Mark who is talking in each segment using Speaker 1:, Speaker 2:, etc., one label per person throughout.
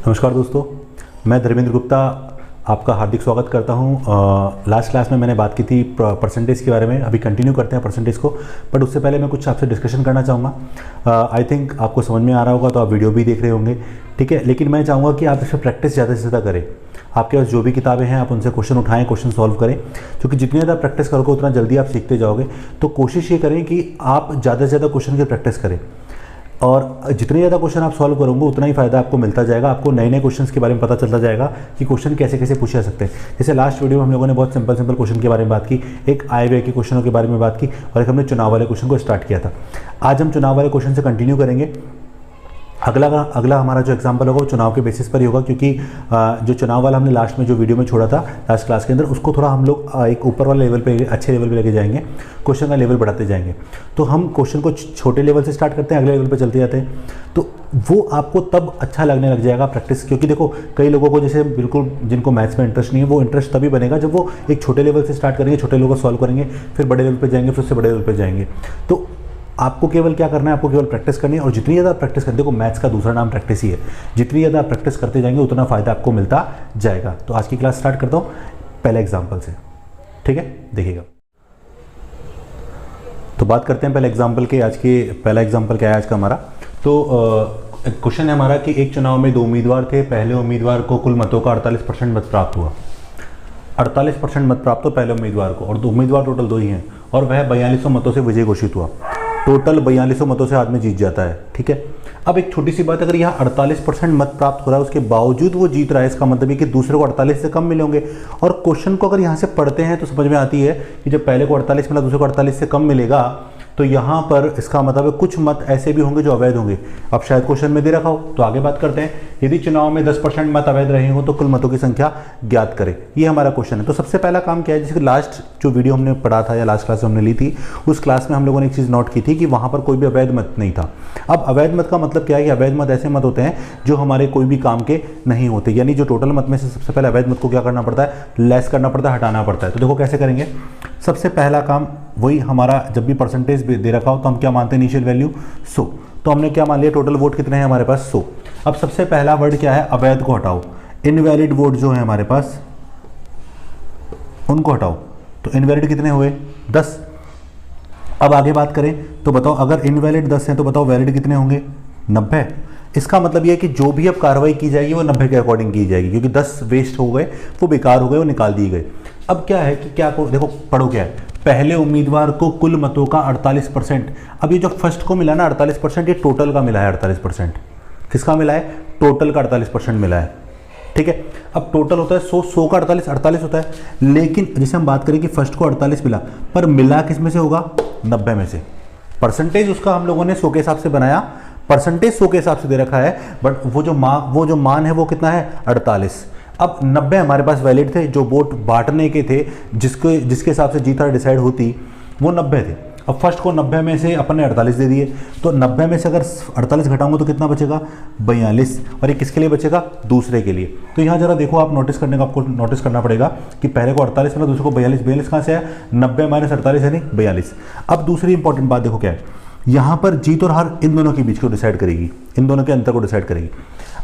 Speaker 1: नमस्कार दोस्तों, मैं धर्मेंद्र गुप्ता आपका हार्दिक स्वागत करता हूं। लास्ट क्लास में मैंने बात की थी परसेंटेज के बारे में। अभी कंटिन्यू करते हैं परसेंटेज को, बट उससे पहले मैं कुछ आपसे डिस्कशन करना चाहूँगा। आई थिंक आपको समझ में आ रहा होगा, तो आप वीडियो भी देख रहे होंगे, ठीक है। लेकिन मैं चाहूँगा कि आप इस पर प्रैक्टिस ज़्यादा से ज़्यादा करें। आपके पास जो भी किताबें हैं आप उनसे क्वेश्चन उठाएं, क्वेश्चन सॉल्व करें, क्योंकि जितनी ज़्यादा प्रैक्टिस करोगे उतना जल्दी आप सीखते जाओगे। तो कोशिश ये करें कि आप ज़्यादा से ज़्यादा क्वेश्चन की प्रैक्टिस करें, और जितने ज़्यादा क्वेश्चन आप सॉल्व करोगे उतना ही फ़ायदा आपको मिलता जाएगा। आपको नए नए क्वेश्चंस के बारे में पता चलता जाएगा कि क्वेश्चन कैसे कैसे पूछे जा सकते हैं। जैसे लास्ट वीडियो में हम लोगों ने बहुत सिंपल क्वेश्चन के बारे में बात की, एक आए हुए के क्वेश्चनों के बारे में बात की, और एक हमने चुनाव वाले क्वेश्चन को स्टार्ट किया था। आज हम चुनाव वाले क्वेश्चन से कंटिन्यू करेंगे। अगला हमारा जो एग्जाम्पल होगा वो चुनाव के बेसिस पर ही होगा, क्योंकि जो चुनाव वाला हमने लास्ट में जो वीडियो में छोड़ा था लास्ट क्लास के अंदर, उसको थोड़ा हम लोग एक ऊपर वाले लेवल पे, अच्छे लेवल पे लेके जाएंगे, क्वेश्चन का लेवल बढ़ाते जाएंगे। तो हम क्वेश्चन को छोटे लेवल से स्टार्ट करते हैं, अगले लेवल पे चलते जाते हैं। तो वो आपको तब अच्छा लगने लग जाएगा प्रैक्टिस, क्योंकि देखो कई लोगों को जैसे बिल्कुल जिनको मैथ्स में इंटरेस्ट नहीं है, वो इंटरेस्ट तभी बनेगा जब वो एक छोटे लेवल से स्टार्ट करेंगे, छोटे लेवल को सॉल्व करेंगे, फिर बड़े लेवल पर जाएंगे, फिर उससे बड़े लेवल पर जाएंगे। तो आपको केवल क्या करना है, आपको केवल प्रैक्टिस करनी है। और जितनी ज़्यादा प्रैक्टिस करते, देखो मैथ्स का दूसरा नाम प्रैक्टिस ही है, जितनी ज़्यादा प्रैक्टिस करते जाएंगे उतना फ़ायदा आपको मिलता जाएगा। तो आज की क्लास स्टार्ट करता हूँ पहले एग्जाम्पल से, ठीक है, देखिएगा। तो बात करते हैं पहले एग्जाम्पल के। आज के पहला एग्जाम्पल क्या है आज का हमारा? तो क्वेश्चन है हमारा कि एक चुनाव में 2 उम्मीदवार थे। पहले उम्मीदवार को कुल मतों का 48% मत प्राप्त हुआ। 48% मत प्राप्त हो पहले उम्मीदवार को, और उम्मीदवार टोटल 2 ही हैं, और वह 4200 मतों से विजयी घोषित हुआ। टोटल 4200 मतों से आदमी जीत जाता है, ठीक है। अब एक छोटी सी बात, अगर यहाँ 48% मत प्राप्त हो रहा है, उसके बावजूद वो जीत रहा है, इसका मतलब है कि दूसरे को 48 से कम मिले होंगे। और क्वेश्चन को अगर यहाँ से पढ़ते हैं तो समझ में आती है कि जब पहले को 48 मिला, दूसरे को 48 से कम मिलेगा, तो यहाँ पर इसका मतलब है कुछ मत ऐसे भी होंगे जो अवैध होंगे। अब शायद क्वेश्चन में दे रखा हो, तो आगे बात करते हैं। यदि चुनाव में 10% मत अवैध रहे हो तो कुल मतों की संख्या ज्ञात करें। ये हमारा क्वेश्चन है। तो सबसे पहला काम क्या है, जैसे लास्ट जो वीडियो हमने पढ़ा था या लास्ट क्लास हमने ली थी, उस क्लास में हम लोगों ने एक चीज़ नोट की थी कि वहाँ पर कोई भी अवैध मत नहीं था। अब अवैध मत का मतलब क्या है कि अवैध मत ऐसे मत होते हैं जो हमारे कोई भी काम के नहीं होते, यानी जो टोटल मत में से सबसे पहले अवैध मत को क्या करना पड़ता है, लेस करना पड़ता है, हटाना पड़ता है। तो देखो कैसे करेंगे। सबसे पहला काम वही हमारा, जब भी परसेंटेज दे रखा हो तो हम क्या मानते हैं, इनिशियल वैल्यू 100। तो हमने क्या मान लिया, टोटल वोट कितने हैं हमारे पास, 100। अब सबसे पहला वर्ड क्या है, अवैध को हटाओ। इनवैलिड वोट जो है हमारे पास उनको हटाओ। तो इनवैलिड कितने हुए, 10। अब आगे बात करें तो बताओ, अगर इनवैलिड 10 हैं तो बताओ वैलिड कितने होंगे, 90। इसका मतलब यह है कि जो भी अब कार्रवाई की जाएगी वो 90 के अकॉर्डिंग की जाएगी, क्योंकि 10 वेस्ट हो गए, वो बेकार हो गए, वो निकाल दिए गए। अब क्या है कि क्या को देखो, पढ़ो क्या है, पहले उम्मीदवार को कुल मतों का 48%। अब ये जो फर्स्ट को मिला ना 48%, ये टोटल का मिला है 48%। किसका मिला है, टोटल का 48% मिला है, ठीक है। अब टोटल होता है 100 का 48 होता है। लेकिन जैसे हम बात करें कि फर्स्ट को 48 मिला, पर मिला किस में से होगा, 90 में से। परसेंटेज उसका हम लोगों ने 100 के हिसाब से बनाया, परसेंटेज 100 के हिसाब से दे रखा है, बट वो जो मान है वो कितना है, 48। अब 90 हमारे पास वैलिड थे, जो वोट बांटने के थे, जिसके हिसाब से जीत डिसाइड होती, वो 90 थे। अब फर्स्ट को 90 में से अपन ने 48 दे दिए, तो 90 में से अगर 48 घटाऊंगा तो कितना बचेगा, 42। और ये किसके लिए बचेगा, दूसरे के लिए। तो यहाँ जरा देखो, आप नोटिस करना पड़ेगा कि पहले को 48 मिला, दूसरे को 42। 42 कहाँ से आया, 90 माइनस 48 यानी 42। अब दूसरी इंपॉर्टेंट बात देखो क्या है, यहाँ पर जीत और हार इन दोनों के बीच को डिसाइड करेगी, इन दोनों के अंतर को डिसाइड करेगी।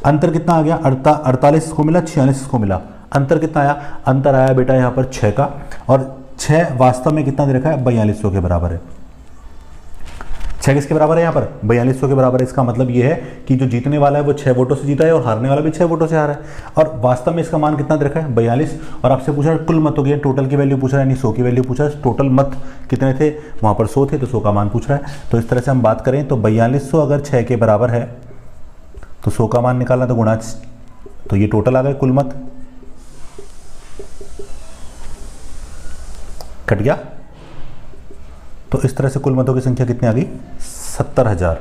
Speaker 1: अंतर कितना आ गया, 48 को मिला, 46 को मिला। अंतर कितना आया, अंतर आया बेटा यहाँ पर 6 का, और 6 वास्तव में कितना दे रखा है, 4200 के बराबर है। 6 किसके बराबर है, यहाँ पर 4200 के बराबर है। इसका मतलब ये है कि जो जीतने वाला है वो 6 वोटों से जीता है, और हारने वाला भी 6 वोटों से हारा है। और वास्तव में इसका मान कितना दे रखा है, 42। और आपसे पूछा कुल मत हो गया, टोटल की वैल्यू पूछ रहा है, यानी 100 की वैल्यू पूछ रहा है। टोटल मत कितने थे, वहाँ पर 100 थे, तो 100 का मान पूछ रहा है। तो इस तरह से हम बात करें तो 4200 अगर 6 के बराबर है तो 100 का मान निकालना, तो गुणा, तो ये टोटल आ गए कुल मत, कट गया। तो इस तरह से कुल मतों की संख्या कितनी आ गई, 70,000।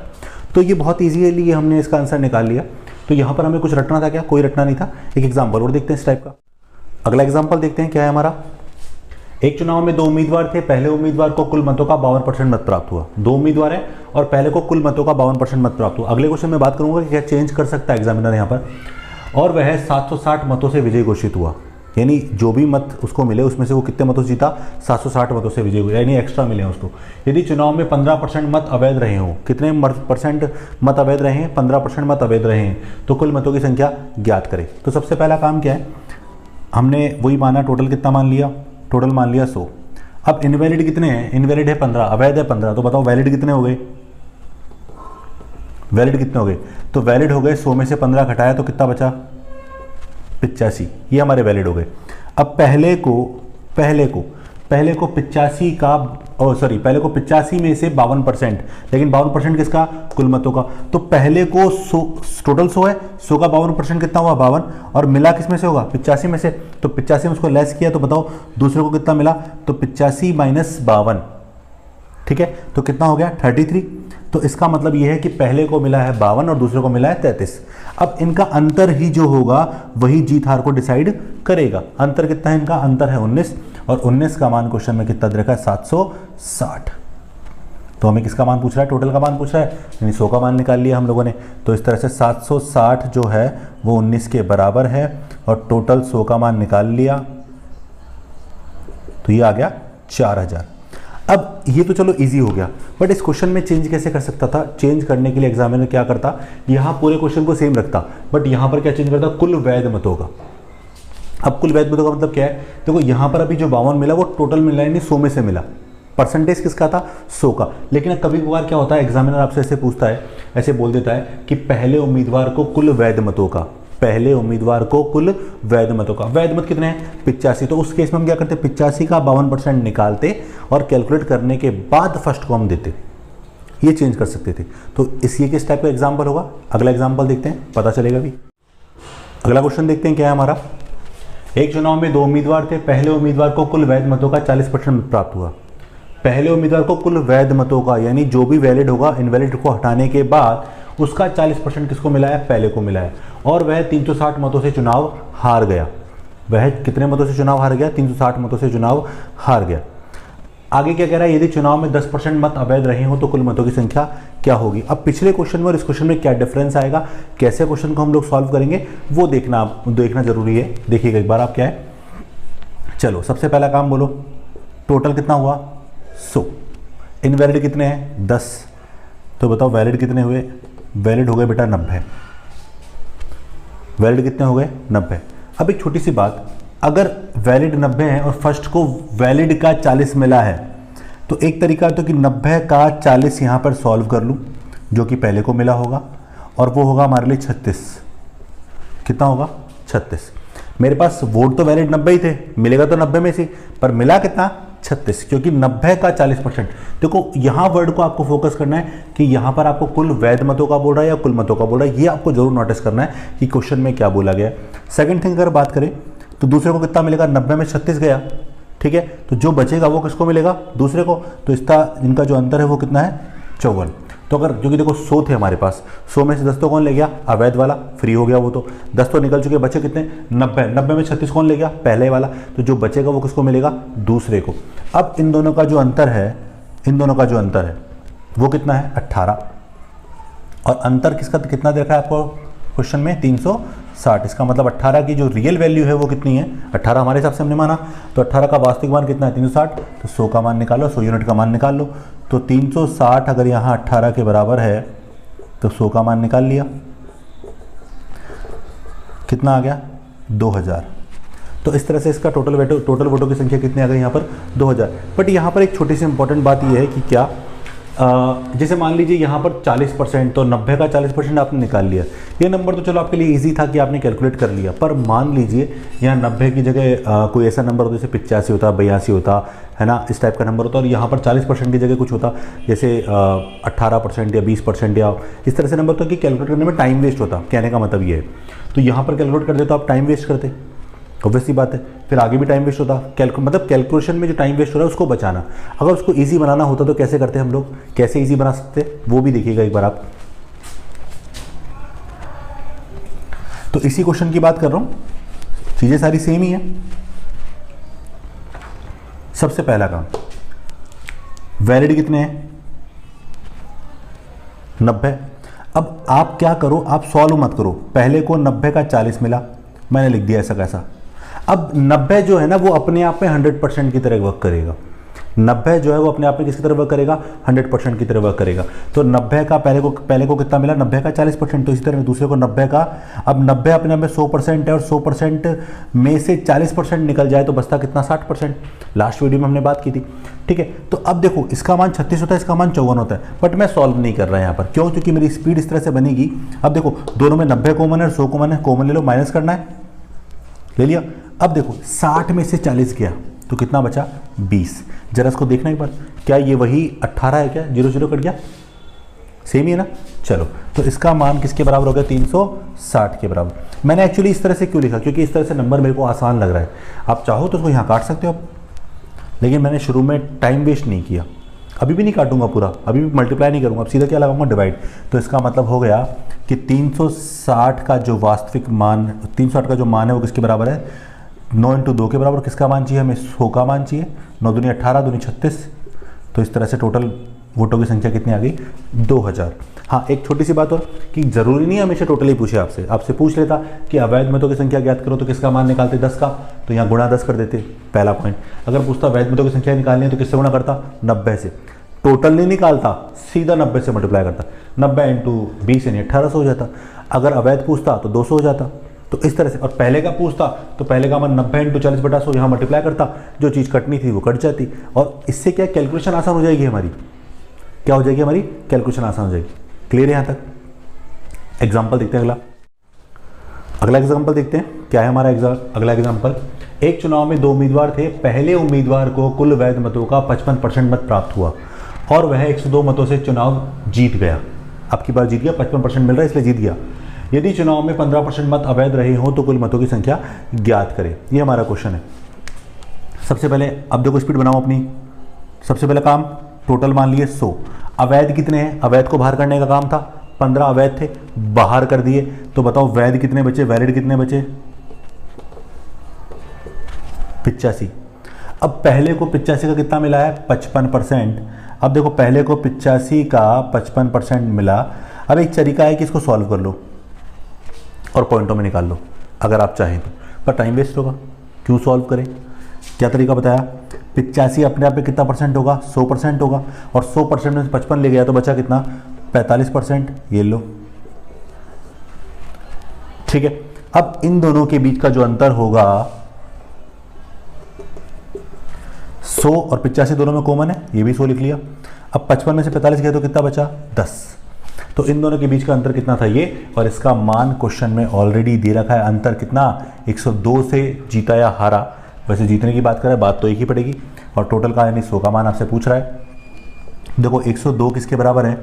Speaker 1: तो ये बहुत ईजीली हमने इसका आंसर निकाल लिया। तो यहाँ पर हमें कुछ रटना था क्या, कोई रटना नहीं था। एक एग्जाम्पल और देखते हैं इस टाइप का। अगला एग्जाम्पल देखते हैं क्या है हमारा। एक चुनाव में 2 उम्मीदवार थे। पहले उम्मीदवार को कुल मतों का 52% मत प्राप्त हुआ। 2 उम्मीदवार हैं और पहले को कुल मतों का 52% मत प्राप्त हुआ। अगले क्वेश्चन में बात करूंगा कि क्या चेंज कर सकता है एग्जामिनर यहाँ पर। और वह 760 मतों से विजयी घोषित हुआ। यानी जो भी मत उसको मिले उसमें से वो कितने मतों से जीता, 760 मतों से विजय हुआ, यानी एक्स्ट्रा मिले हैं उसको। यदि चुनाव में 15% मत अवैध रहे हों, कितने परसेंट मत अवैध रहे हैं, 15% मत अवैध रहे हैं, तो कुल मतों की संख्या ज्ञात करें। तो सबसे पहला काम क्या है, हमने वही माना, टोटल कितना मान लिया, टोटल मान लिया 100। अब इनवैलिड कितने हैं, इनवैलिड है 15, अवैध है 15, तो बताओ वैलिड कितने हो गए, वैलिड कितने हो गए, तो वैलिड हो गए 100 में से 15 घटाया तो कितना बचा, 85, ये हमारे वैलिड हो गए। अब पहले को 85 का, पहले को 85 में से 52%, लेकिन 52% किसका, कुल मतों का, तो पहले को 100, टोटल 100 है, 100 का 52% कितना हुआ, 52, और मिला किस में से होगा, 85 में से, तो 85 में उसको लेस किया तो बताओ दूसरे को कितना मिला, तो 85 माइनस 52, ठीक है, तो कितना हो गया 33। तो इसका मतलब यह है कि पहले को मिला है 52 और दूसरे को मिला है 33। अब इनका अंतर ही जो होगा वही जीत हार को डिसाइड करेगा। अंतर कितना है इनका, अंतर है 19, और 19 का मान क्वेश्चन में कितना दे रखा है, 760। तो हमें किसका मान पूछ रहा है, टोटल का मान पूछ रहा है, यानी 100 का मान निकाल लिया हम लोगों ने। तो इस तरह से 760 जो है वो 19 के बराबर है, और टोटल 100 का मान निकाल लिया, तो ये आ गया 4000। अब ये तो चलो इजी हो गया, बट इस क्वेश्चन में चेंज कैसे कर सकता था, चेंज करने के लिए एग्जामिनर क्या करता, यहाँ पूरे क्वेश्चन को सेम रखता, बट यहाँ पर क्या चेंज करता, कुल वैध मतों का। अब कुल वैध मतों का मतलब क्या है, देखो यहाँ पर अभी जो 52 मिला वो टोटल मिला है, नहीं 100 में से मिला, परसेंटेज किसका था, 100 का। लेकिन कभी कभार क्या होता है, एग्जामिनर आपसे ऐसे पूछता है, ऐसे बोल देता है कि पहले उम्मीदवार को कुल वैध मतों का, पहले उम्मीदवार को कुल वैध मतों का, वैध मत कितने हैं 85, तो उस केस में हम क्या करते, 85 का 52% निकालते और कैलकुलेट करने के बाद फर्स्ट को हम देते, ये चेंज कर सकते थे। तो इसी किस टाइप का एग्जाम्पल होगा, अगला एग्जाम्पल देखते हैं, पता चलेगा भी। अगला क्वेश्चन देखते हैं क्या है हमारा। एक चुनाव में 2 उम्मीदवार थे, पहले उम्मीदवार को कुल वैध मतों का 40% प्राप्त हुआ। पहले उम्मीदवार को कुल वैध मतों का, यानी जो भी वैलिड होगा इनवैलिड को हटाने के बाद उसका 40% किसको मिला है, पहले को मिला है, और वह 360 मतों से चुनाव हार गया। वह कितने मतों से चुनाव हार गया, 360 मतों से चुनाव हार गया। आगे क्या कह रहा है, यदि चुनाव में 10% मत अवैध रहे हो तो कुल मतों की संख्या क्या होगी। अब पिछले क्वेश्चन में और इस क्वेश्चन में क्या डिफरेंस आएगा, कैसे क्वेश्चन को हम लोग सॉल्व करेंगे वो देखना जरूरी है। देखिएगा एक बार आप क्या है, चलो सबसे पहला काम बोलो, टोटल कितना हुआ 100, इनवैलिड कितने हैं 10, तो बताओ वैलिड कितने हुए, वैलिड हो गए बेटा 90, वैलिड कितने हो गए 90। अब एक छोटी सी बात, अगर वैलिड 90 है और फर्स्ट को वैलिड का 40 मिला है, तो एक तरीका तो कि 90 का 40 यहाँ पर सॉल्व कर लूँ, जो कि पहले को मिला होगा, और वो होगा हमारे लिए 36। कितना होगा 36। मेरे पास वोट तो वैलिड 90 ही थे, मिलेगा तो 90 में से, पर मिला कितना 36, क्योंकि 90 का 40%। देखो यहाँ वर्ड को आपको फोकस करना है कि यहाँ पर आपको कुल वैध मतों का बोल रहा है या कुल मतों का बोल रहा है, ये आपको जरूर नोटिस करना है कि क्वेश्चन में क्या बोला गया। सेकंड थिंग अगर बात करें तो दूसरे को कितना मिलेगा, 90 में 36 गया, ठीक है, तो जो बचेगा वो किसको मिलेगा, दूसरे को। तो इसका इनका जो अंतर है वो कितना है 54। तो अगर जो कि देखो 100 थे हमारे पास, 100 में से 10 तो कौन ले गया, अवैध वाला, फ्री हो गया वो, तो 10 तो निकल चुके, बचे कितने 90 में 36 कौन ले गया, पहले वाला, तो जो बचेगा वो किसको मिलेगा, दूसरे को। अब इन दोनों का जो अंतर है वो कितना है 18, और अंतर किसका कितना देखा है आपको क्वेश्चन में 360। इसका मतलब 18 की जो रियल वैल्यू है वो कितनी है, 18 हमारे हिसाब से हमने माना, तो 18 का वास्तविक मान कितना है 360, तो 100 का मान निकालो, 100 यूनिट का मान निकाल लो। तो 360 अगर यहाँ 18 के बराबर है तो 100 का मान निकाल लिया, कितना आ गया 2000। तो इस तरह से इसका टोटल वोटों की संख्या कितनी आ गई यहाँ पर 2000। बट यहाँ पर एक छोटी सी इंपॉर्टेंट बात यह है कि क्या जैसे मान लीजिए यहाँ पर 40%, तो 90 का 40% आपने निकाल लिया, ये नंबर तो चलो आपके लिए इजी था कि आपने कैलकुलेट कर लिया, पर मान लीजिए यहाँ 90 की जगह कोई ऐसा नंबर होता जैसे 85 होता, 82 होता है ना, इस टाइप का नंबर होता, और यहाँ पर 40% की जगह कुछ होता जैसे 18% या 20% या इस तरह से नंबर, तो कि कैलकुलेट करने में टाइम वेस्ट होता, कहने का मतलब ये है। तो यहाँ पर कैलकुलेट करते तो आप टाइम वेस्ट करते, ऑब्वियसली बात है, फिर आगे भी टाइम वेस्ट होता। मतलब कैलकुलेशन में जो टाइम वेस्ट हो रहा है उसको बचाना। अगर उसको इजी बनाना होता तो कैसे करते हम लोग, कैसे इजी बना सकते वो भी देखिएगा एक बार आप। तो इसी क्वेश्चन की बात कर रहा हूं, चीजें सारी सेम ही है। सबसे पहला काम, वैलिड कितने हैं 90। अब आप क्या करो, आप सॉल्व मत करो, पहले को 90 का 40 मिला, मैंने लिख दिया ऐसा कैसा। अब 90 जो है ना वो अपने आप में 100% की तरह वर्क करेगा। 90 जो है वो अपने आप में किसकी तरह वर्क करेगा, 100% की तरह वर्क करेगा। तो 90 का पहले को कितना मिला, 90 का 40%, तो इसी तरह दूसरे को 90 का, अब 90 अपने आप में 100% है और 100% में से 40% निकल जाए तो बचता कितना, 60%। लास्ट वीडियो में हमने बात की थी, ठीक है। तो अब देखो इसका मान 36 होता है, इसका मान 54 होता है, बट मैं सॉल्व नहीं कर रहा यहाँ पर, क्यों, क्योंकि मेरी स्पीड इस तरह से बनेगी। अब देखो दोनों में 90 कॉमन है और 100 कॉमन है, कॉमन ले लो, माइनस करना है, ले लिया। अब देखो 60 में से 40 गया तो कितना बचा, 20। जरा इसको देखना एक बार, क्या ये वही 18 है क्या, 0 0 कट गया, सेम ही है ना। चलो तो इसका मान किसके बराबर हो गया, 360 के बराबर। मैंने एक्चुअली इस तरह से क्यों लिखा, क्योंकि इस तरह से नंबर मेरे को आसान लग रहा है। आप चाहो तो उसको यहाँ काट सकते हो आप, लेकिन मैंने शुरू में टाइम वेस्ट नहीं किया। अभी भी नहीं काटूंगा पूरा, अभी भी मल्टीप्लाई नहीं करूँगा, अब सीधा क्या लगाऊंगा, डिवाइड। तो इसका मतलब हो गया कि 360 का जो वास्तविक मान, 360 का जो मान है वो किसके बराबर है, 9 × 2 के बराबर। किसका मान चाहिए हमें, 100 का मान चाहिए। 9 दूनी 18, दूनी 36, तो इस तरह से टोटल वोटों की संख्या कितनी आ गई, 2000। हाँ एक छोटी सी बात और, कि जरूरी नहीं हमेशा टोटल ही पूछे आपसे, आपसे पूछ लेता कि अवैध मतों की संख्या ज्ञात करो, तो किसका मान निकालते, 10 का, तो यहाँ गुणा 10 कर देते, पहला पॉइंट। अगर पूछता वैध मतों की संख्या निकालनी है तो किससे गुणा करता, 90 से। टोटल नहीं निकालता, सीधा 90 से मल्टीप्लाई करता, 90 × 20 यानी 1800 हो जाता। अगर अवैध पूछता तो 200 हो जाता। तो इस तरह से, और पहले का पूछता तो पहले का मान 90 × 40/100 यहाँ मल्टीप्लाई करता, जो चीज़ कटनी थी वो कट जाती, और इससे क्या कैलकुलेशन आसान हो जाएगी हमारी, क्या हो जाएगी हमारी कैलकुलेशन आसान हो जाएगी। क्लियर है यहाँ तक। एग्जाम्पल देखते हैं अगला एग्जाम्पल देखते हैं, क्या है हमारा अगला एग्जाम्पल। एक चुनाव में 2 उम्मीदवार थे, पहले उम्मीदवार को कुल वैध मतों का 55% मत प्राप्त हुआ और वह 102 मतों से चुनाव जीत गया। अब की बार जीत गया, 55% मिल रहा है इसलिए जीत गया। यदि चुनाव में 15% मत अवैध रहे हों तो कुल मतों की संख्या ज्ञात करें। ये हमारा क्वेश्चन है। सबसे पहले अब देखो स्पीड बनाओ अपनी। सबसे पहले काम, टोटल मान लिए 100, अवैध कितने हैं, अवैध को बाहर करने का काम था, 15 अवैध थे, बाहर कर दिए, तो बताओ वैध कितने बचे, वैलिड कितने बचे, 85। अब पहले को 85 का कितना मिला है, 55%। अब देखो पहले को 85 का 55% मिला। अब एक तरीका है कि इसको सॉल्व कर लो और पॉइंटों में निकाल लो अगर आप चाहें तो, पर टाइम वेस्ट होगा, क्यों सॉल्व करें। क्या तरीका बताया, 85 अपने आप में कितना परसेंट होगा, 100% होगा, और 100% में 55 ले गया तो बचा कितना, 45%। ये लो, ठीक है। अब इन दोनों के बीच का जो अंतर होगा, 100 और 85 दोनों में कॉमन है, ये भी 100 लिख लिया। अब 55 में से 45 गया तो कितना बचा, 10। तो इन दोनों के बीच का अंतर कितना था, ये, और इसका मान क्वेश्चन में ऑलरेडी दे रखा है। अंतर कितना, 102 से जीता या हारा। वैसे जीतने की बात करें, बात तो एक ही पड़ेगी, और टोटल का यानी 100 का मान आपसे पूछ रहा है। देखो 102 किसके बराबर है,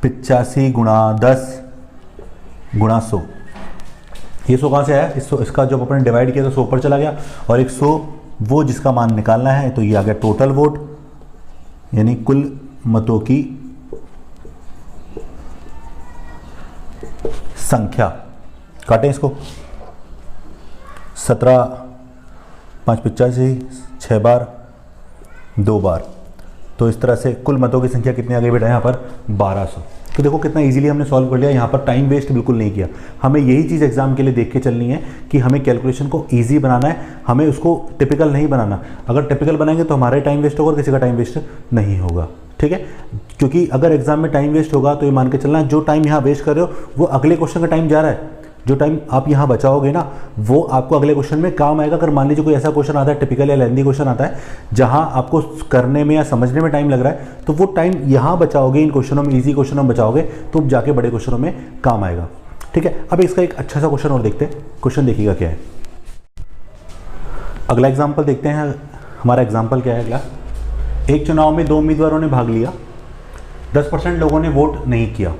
Speaker 1: 85 × 10 × 100। ये 100 कहाँ से आया, इसका जब अपन डिवाइड किया तो 100 पर चला गया, और 100 वो जिसका मान निकालना है, तो ये आ गया टोटल वोट, यानी कुल मतों की संख्या। काटें इसको, 17 5 85, 6 बार 2 बार, तो इस तरह से कुल मतों की संख्या कितनी आ गई बेटा यहाँ पर, 1200। तो देखो कितना इजीली हमने सॉल्व कर लिया, यहाँ पर टाइम वेस्ट बिल्कुल नहीं किया। हमें यही चीज़ एग्जाम के लिए देख के चलनी है कि हमें कैलकुलेशन को इजी बनाना है, हमें उसको टिपिकल नहीं बनाना। अगर टिपिकल बनाएंगे तो हमारा टाइम वेस्ट होगा और किसी का टाइम वेस्ट नहीं होगा, ठीक है। क्योंकि अगर एग्जाम में टाइम वेस्ट होगा तो ये मान के चलना, जो टाइम यहाँ वेस्ट कर रहे हो वो अगले क्वेश्चन का टाइम जा रहा है। जो टाइम आप यहाँ बचाओगे ना, वो आपको अगले क्वेश्चन में काम आएगा। अगर मान लीजिए कोई ऐसा क्वेश्चन आता है, टिपिकल या लेंथी क्वेश्चन आता है, जहाँ आपको करने में या समझने में टाइम लग रहा है, तो वो टाइम यहाँ बचाओगे, इन क्वेश्चनों में, इजी क्वेश्चनों में बचाओगे, तो जाके बड़े क्वेश्चनों में काम आएगा, ठीक है। अब इसका एक अच्छा सा क्वेश्चन और देखते हैं। क्वेश्चन देखिएगा क्या है। अगला एग्जाम्पल देखते हैं। हमारा एग्जाम्पल क्या है अगला। एक चुनाव में 2 उम्मीदवारों ने भाग लिया, 10% लोगों ने वोट नहीं किया,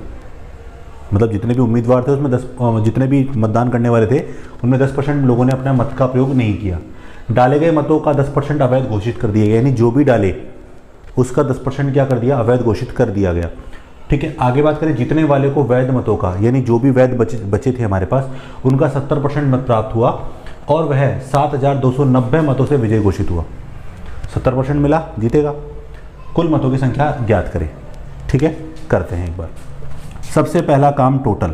Speaker 1: मतलब जितने भी उम्मीदवार थे उसमें जितने भी मतदान करने वाले थे उनमें 10% लोगों ने अपना मत का प्रयोग नहीं किया। डाले गए मतों का 10% अवैध घोषित कर दिया गया, यानी जो भी डाले उसका 10% क्या कर दिया, अवैध घोषित कर दिया गया, ठीक है। आगे बात करें जीतने वाले को वैध मतों का, यानी जो भी वैध बचे थे हमारे पास, उनका 70% मत प्राप्त हुआ और वह 7290 मतों से विजय घोषित हुआ। 70% मिला, जीतेगा। कुल मतों की संख्या ज्ञात करें, ठीक है। करते हैं एक बार। सबसे पहला काम टोटल।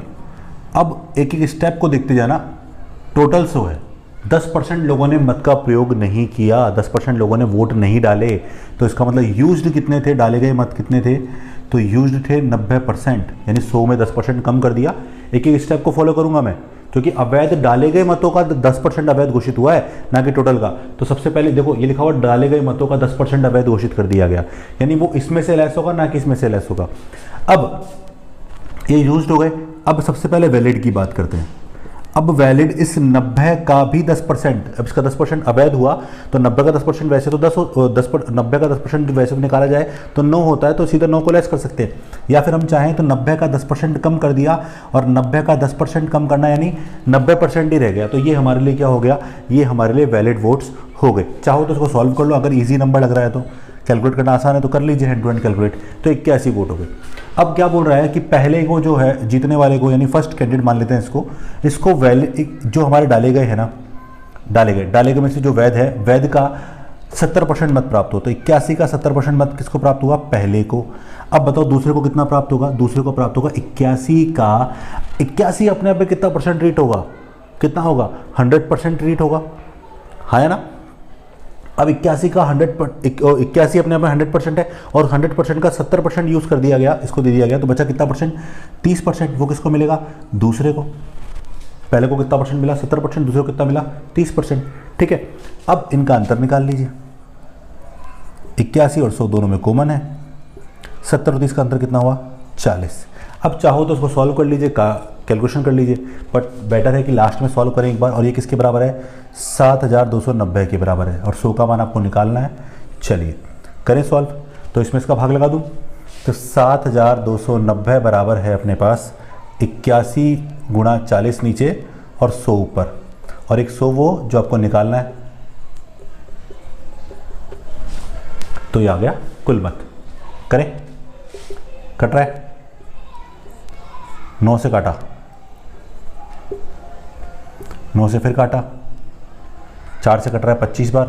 Speaker 1: अब एक एक स्टेप को देखते जाना। टोटल 100 है, 10% लोगों ने मत का प्रयोग नहीं किया, 10% लोगों ने वोट नहीं डाले, तो इसका मतलब यूज्ड कितने थे, डाले गए मत कितने थे, तो यूज्ड थे 90%, यानी 100 में 10% कम कर दिया। एक एक स्टेप को फॉलो करूंगा मैं, क्योंकि अवैध डाले गए मतों का 10% अवैध घोषित हुआ है, ना कि टोटल का। तो सबसे पहले देखो ये लिखा हुआ डाले गए मतों का 10% अवैध घोषित कर दिया गया, यानी वो इसमें से लेस होगा, ना कि इसमें से लेस होगा। अब ये यूज्ड हो गए। अब सबसे पहले वैलिड की बात करते हैं। अब वैलिड इस 90 का भी 10%, अब इसका 10% अवैध हुआ तो 90 का 10% वैसे तो 90 का 10% वैसे निकाला जाए तो 9 होता है, तो सीधा 9 को लेस कर सकते हैं। या फिर हम चाहें तो 90 का 10% कम कर दिया, और 90 का 10% कम करना यानी 90% ही रह गया, तो ये हमारे लिए क्या हो गया, ये हमारे लिए वैलिड वोट्स हो गए। चाहो तो इसको सॉल्व कर लो, अगर ईजी नंबर लग रहा है तो, कैलकुलेट करना आसान है तो कर लीजिए हैंड टू हैंड कैलकुलेट। तो 81 वोट हो गए। अब क्या बोल रहा है कि पहले को जो है जीतने वाले को, यानी फर्स्ट कैंडिडेट मान लेते हैं इसको वैलिड जो हमारे डाले गए हैं ना, डाले गए में से जो वैध है, वैध का 70% मत प्राप्त हो, तो 81 का 70% मत किसको प्राप्त हुआ, पहले को। अब बताओ दूसरे को कितना प्राप्त होगा, दूसरे को प्राप्त होगा 81 का 81 अपने आप में कितना परसेंट रीट होगा, कितना होगा, 100% रीट होगा, है ना। अब 81 का 81 अपने आप में 100% है, और 100% का 70% यूज़ कर दिया गया, इसको दे दिया गया, तो बचा कितना परसेंट, 30%। वो किसको मिलेगा, दूसरे को। पहले को कितना परसेंट मिला, 70%, दूसरे को कितना मिला, 30%। ठीक है, अब इनका अंतर निकाल लीजिए। 81 और 100 दोनों में कॉमन है, 70 और 30 का अंतर कितना हुआ, 40। अब चाहो तो उसको सॉल्व कर लीजिए, कैलकुलेशन कर लीजिए, बट बेटर है कि लास्ट में सॉल्व करें एक बार। और ये किसके बराबर है, 7290 के बराबर है, और 100 का मान आपको निकालना है। चलिए करें सॉल्व। तो इसमें इसका भाग लगा दूं, तो 7290 बराबर है अपने पास 81 गुणा 40 नीचे और 100 ऊपर, और 100 वो जो आपको निकालना है। तो ये आ गया कुल मत। करें, कट रहा है, 9 से काटा, 9 से फिर काटा, 4 से कट रहा है 25 बार।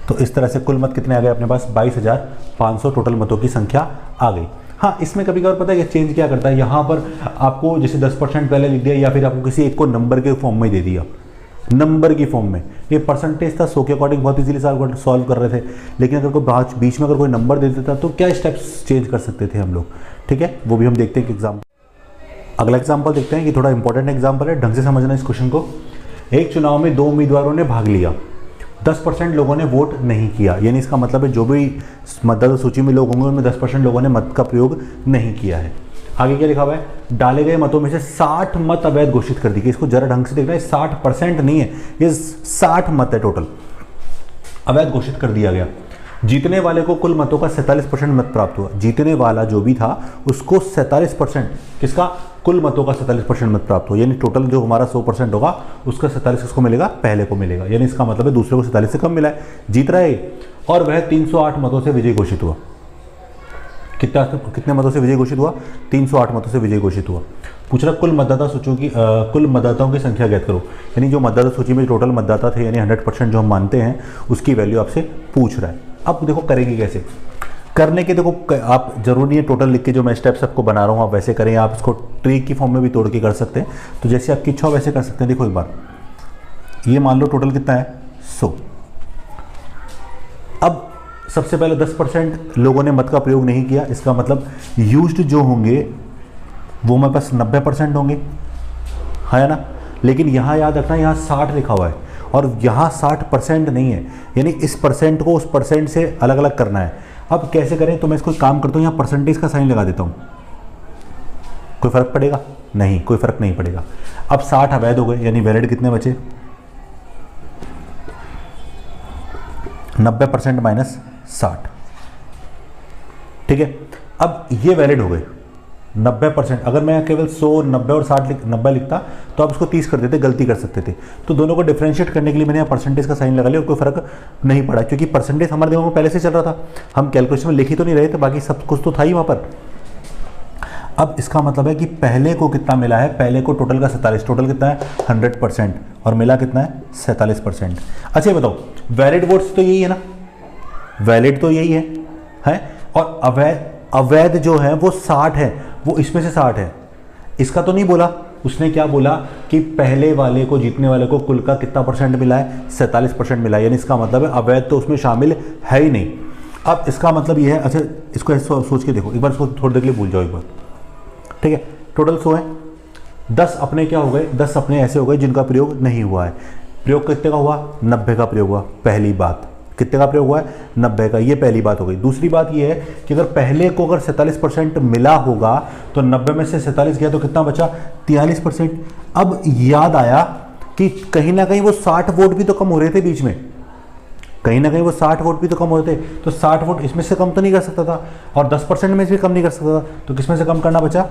Speaker 1: तो इस तरह से कुल मत कितने आ गए अपने पास, 22,500 टोटल मतों की संख्या आ गई। हाँ, इसमें कभी कभार पता है कि चेंज क्या करता है, यहाँ पर आपको जैसे 10% पहले लिख दिया, या फिर आपको किसी एक को नंबर के फॉर्म में दे दिया, नंबर की फॉर्म में। ये परसेंटेज था, 100 के अकॉर्डिंग बहुत इजीली सॉल्व कर रहे थे, लेकिन अगर कोई बीच में अगर कोई नंबर दे देता तो क्या स्टेप्स चेंज कर सकते थे हम लोग। ठीक है, वो भी हम देखते हैं कि एग्जाम्पल। अगला एग्जाम्पल देखते हैं कि थोड़ा इंपॉर्टेंट एग्जाम्पल है, ढंग से समझना इस क्वेश्चन को। एक चुनाव में 2 उम्मीदवारों ने भाग लिया, 10% लोगों ने वोट नहीं किया, यानी इसका मतलब है जो भी मतदाता सूची में लोग होंगे उनमें 10% लोगों ने मत का प्रयोग नहीं किया है। आगे क्या लिखा हुआ है, डाले गए मतों में से 60 मत अवैध घोषित कर दी गई। इसको जरा ढंग से देखना है, 60% नहीं है, ये 60 मत है टोटल, अवैध घोषित कर दिया गया। जीतने वाले को कुल मतों का 47% मत प्राप्त हुआ। जीतने वाला जो भी था उसको 47%, किसका, कुल मतों का 47% मत प्राप्त हुआ, यानी टोटल जो हमारा 100% होगा उसका 47 किसको मिलेगा, पहले को मिलेगा, यानी इसका मतलब है दूसरे को 47 से कम मिला है, जीत रहा है। और वह 308 मतों से विजय घोषित हुआ। कितने मतों से विजय घोषित हुआ, 308 मतों से विजय घोषित हुआ। पूछ रहा कुल मतदाता सूचियों की कुल मतदाताओं की संख्या ज्ञात करो, यानी जो मतदाता सूची में टोटल मतदाता थे, यानी 100% जो हम मानते हैं उसकी वैल्यू आपसे पूछ रहा है। अब देखो करेंगे कैसे, करने के देखो आप जरूरी है टोटल लिख के जो मैं स्टेप्स आपको बना रहा हूँ आप वैसे करें, आप इसको ट्री की फॉर्म में भी तोड़ के कर सकते हैं, तो जैसे आपकी इच्छा हो वैसे कर सकते हैं। देखो एक बार, ये मान लो टोटल कितना है, 100। अब सबसे पहले 10% लोगों ने मत का प्रयोग नहीं किया, इसका मतलब यूज्ड जो होंगे वो मेरे पास 90% होंगे, है ना। लेकिन यहाँ याद रखना, यहाँ 60 लिखा हुआ है और यहाँ 60% नहीं है, यानी इस परसेंट को उस परसेंट से अलग अलग करना है। अब कैसे करें, तो मैं इसको काम करता हूँ, यहाँ परसेंटेज का साइन लगा देता हूँ। कोई फर्क पड़ेगा, नहीं, कोई फर्क नहीं पड़ेगा। अब 60 अवैध हो गए, यानी वैलिड कितने बचे, 90% माइनस 60। ठीक है, अब ये वैलिड हो गए 90%। अगर मैं केवल 100, 90 और 90 लिखता तो आप उसको 30 कर देते, गलती कर सकते थे। तो दोनों को डिफरेंशिएट करने के लिए मैंने यहाँ परसेंटेज का साइन लगा लिया और कोई फर्क नहीं पड़ा, क्योंकि परसेंटेज हमारे दिमाग में पहले से चल रहा था, हम कैलकुलेशन में लिख ही तो नहीं रहे थे, बाकी सब कुछ तो था ही वहाँ पर। अब इसका मतलब है कि पहले को कितना मिला है, पहले को टोटल का 47, टोटल कितना है 100%, और मिला कितना है 47%। अच्छा ये बताओ, वैलिड वोट्स तो यही है ना, वैलिड तो यही है? और अवैध जो है वो 60 है, वो इसमें से 60 है, इसका तो नहीं बोला, उसने क्या बोला कि पहले वाले को, जीतने वाले को कुल का कितना परसेंट मिला है, 47% मिला है, यानी इसका मतलब है अवैध तो उसमें शामिल है ही नहीं। अब इसका मतलब ये है, अच्छा इसको सोच के देखो एक बार, इसको थोड़ी देर के लिए भूल जाओ एक बार, ठीक है। टोटल 100 है, 10 अपने क्या हो गए, 10 अपने ऐसे हो गए जिनका प्रयोग नहीं हुआ है। प्रयोग कितने का हुआ, 90 का प्रयोग हुआ। पहली बात, कितने का प्रयोग हुआ है, 90 का, ये पहली बात हो गई। दूसरी बात ये है कि अगर पहले को अगर 47% मिला होगा तो 90 में से 47 गया तो कितना बचा, 43%। अब याद आया कि कहीं ना कहीं वो 60 वोट भी तो कम हो रहे थे बीच में, कहीं ना कहीं वो 60 वोट भी तो कम हो रहे थे, तो 60 वोट इसमें से कम तो नहीं कर सकता था, और 10% में से भी कम नहीं कर सकता था, तो किसमें से कम करना बचा,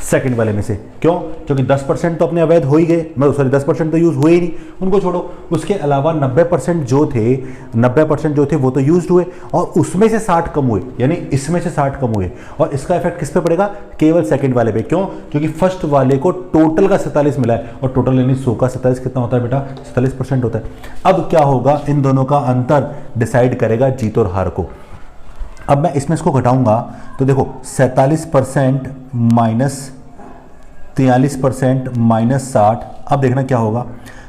Speaker 1: सेकंड वाले में से। क्यों, क्योंकि 10% तो अपने अवैध हो ही गए, मैं सॉरी 10% तो यूज हुए ही नहीं, उनको छोड़ो। उसके अलावा 90% जो थे, 90% जो थे वो तो यूज हुए, और उसमें से 60 कम हुए, यानी इसमें से 60 कम हुए। और इसका इफेक्ट किस पे पड़ेगा, केवल सेकंड वाले पे। क्यों, क्योंकि फर्स्ट वाले को टोटल का 47 मिला है, और टोटल यानी 100 का 47 कितना होता है बेटा, 47% होता है। अब क्या होगा, इन दोनों का अंतर डिसाइड करेगा जीत और हार को। अब मैं इसमें इसको घटाऊंगा तो देखो 47% माइनस 43% माइनस 60, अब देखना क्या होगा।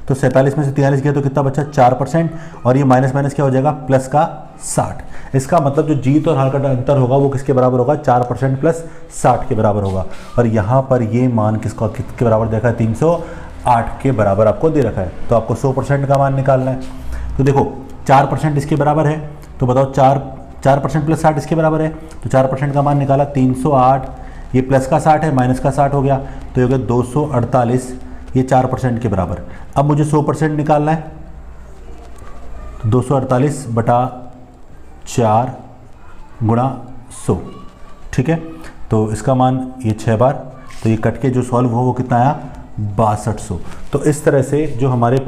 Speaker 1: तो 47 में से 43 गया तो कितना बचा, 4%, और ये माइनस माइनस क्या हो जाएगा, प्लस का 60। इसका मतलब जो जीत और हार का अंतर होगा वो किसके बराबर होगा, 4% प्लस 60 के बराबर होगा। और यहाँ पर ये मान किसके बराबर देखा है, 308 के बराबर आपको दे रखा है। तो आपको 100% का मान निकालना है। तो देखो 4% इसके बराबर है, तो बताओ 4% प्लस 60 इसके बराबर है, तो 4% का मान निकाला 308, ये प्लस का 60 है, माइनस का 60 हो गया, तो ये हो गया 248, ये 4% के बराबर। अब मुझे 100% निकालना है, तो 248 बटा 4 गुणा 100, ठीक है। तो इसका मान ये 6 बार, तो ये कट के जो सॉल्व हो वो कितना आया, 6200। तो इस तरह से जो हमारे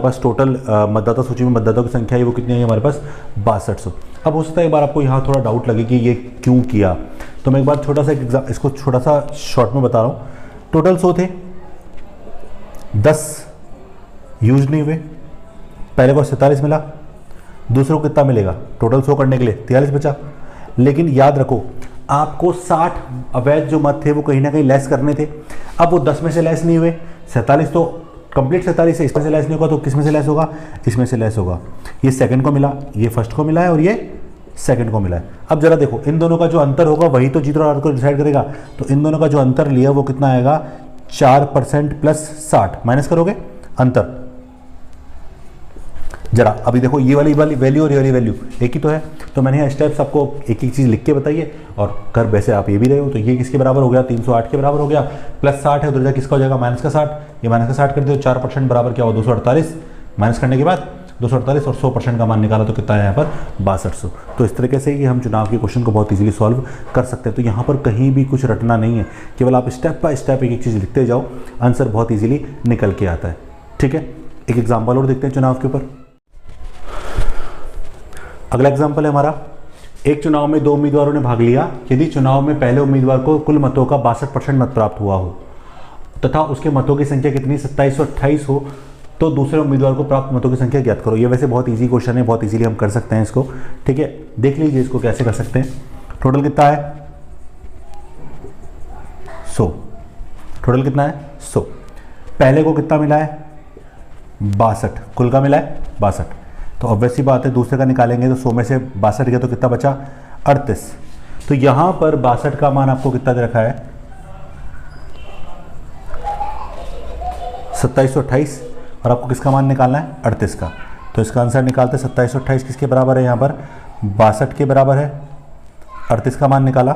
Speaker 1: पास टोटल मतदाता सूची में मतदाताओं की संख्या है वो कितनी है हमारे पास, 6200। अब हो सकता है एक बार आपको यहाँ थोड़ा डाउट लगे कि ये क्यों किया, तो मैं एक बार छोटा सा इसको छोटा सा शॉर्ट में बता रहा हूँ। टोटल 100 थे, 10 यूज नहीं हुए, पहले को 47 मिला, दूसरे को कितना मिलेगा, टोटल 100 करने के लिए 43 बचा। लेकिन याद रखो आपको 60 अवैध जो मत थे वो कहीं ना कहीं लेस करने थे। अब वो 10 में से लेस नहीं हुए, 47 तो कंप्लीट 47 है, इसमें से लेस नहीं होगा, तो किस में से लेस होगा, इसमें से लेस होगा। ये सेकंड को मिला, ये फर्स्ट को मिला है, और ये सेकंड को मिला है। अब जरा देखो इन दोनों का जो अंतर होगा वही तो जीत और हार को डिसाइड करेगा। तो इन दोनों का जो अंतर लिया वो कितना आएगा, 4% प्लस 60, माइनस करोगे अंतर। जरा अभी देखो ये वाली वैल्यू और ये वाली वैल्यू एक ही तो है, तो मैंने यहाँ स्टेप्स आपको एक एक चीज़ लिख के बताइए, और कर वैसे आप ये भी रहे हो। तो ये किसके बराबर हो गया, 308 के बराबर हो गया, प्लस 60 है उधर जा किसका हो जाएगा, माइनस का 60, ये माइनस का 60 कर दो, 4% बराबर क्या हो, 248, माइनस करने के बाद 248, और 100% का मान निकाला तो कितना है यहाँ पर, 6200। तो इस तरीके से ही हम चुनाव के क्वेश्चन को बहुत इजीली सॉल्व कर सकते हैं। तो यहाँ पर कहीं भी कुछ रटना नहीं है, केवल आप स्टेप बाय स्टेप एक एक चीज़ लिखते जाओ, आंसर बहुत ईजिली निकल के आता है। ठीक है, एक एग्जाम्पल और देखते हैं चुनाव के ऊपर। अगला एग्जाम्पल है हमारा, एक चुनाव में 2 उम्मीदवारों ने भाग लिया। यदि चुनाव में पहले उम्मीदवार को कुल मतों का 62% मत प्राप्त हुआ हो तथा उसके मतों की संख्या कितनी 2728 हो, तो दूसरे उम्मीदवार को प्राप्त मतों की संख्या ज्ञात करो। ये वैसे बहुत इजी क्वेश्चन है, बहुत इजीली हम कर सकते हैं इसको। ठीक है, देख लीजिए इसको कैसे कर सकते हैं। टोटल कितना है, 100। टोटल कितना है, 100। पहले को कितना मिला है, 62, कुल का मिला है 62। तो ऑब्वियसली बात है दूसरे का निकालेंगे तो 100 में से 62 गया तो कितना बचा, 38। तो यहां पर 62 का मान आपको कितना दे रखा है, 2728, और आपको किसका मान निकालना है, 38 का। तो इसका आंसर निकालते 2728 किसके बराबर है, यहाँ पर 62 के बराबर है। 38 का मान निकाला,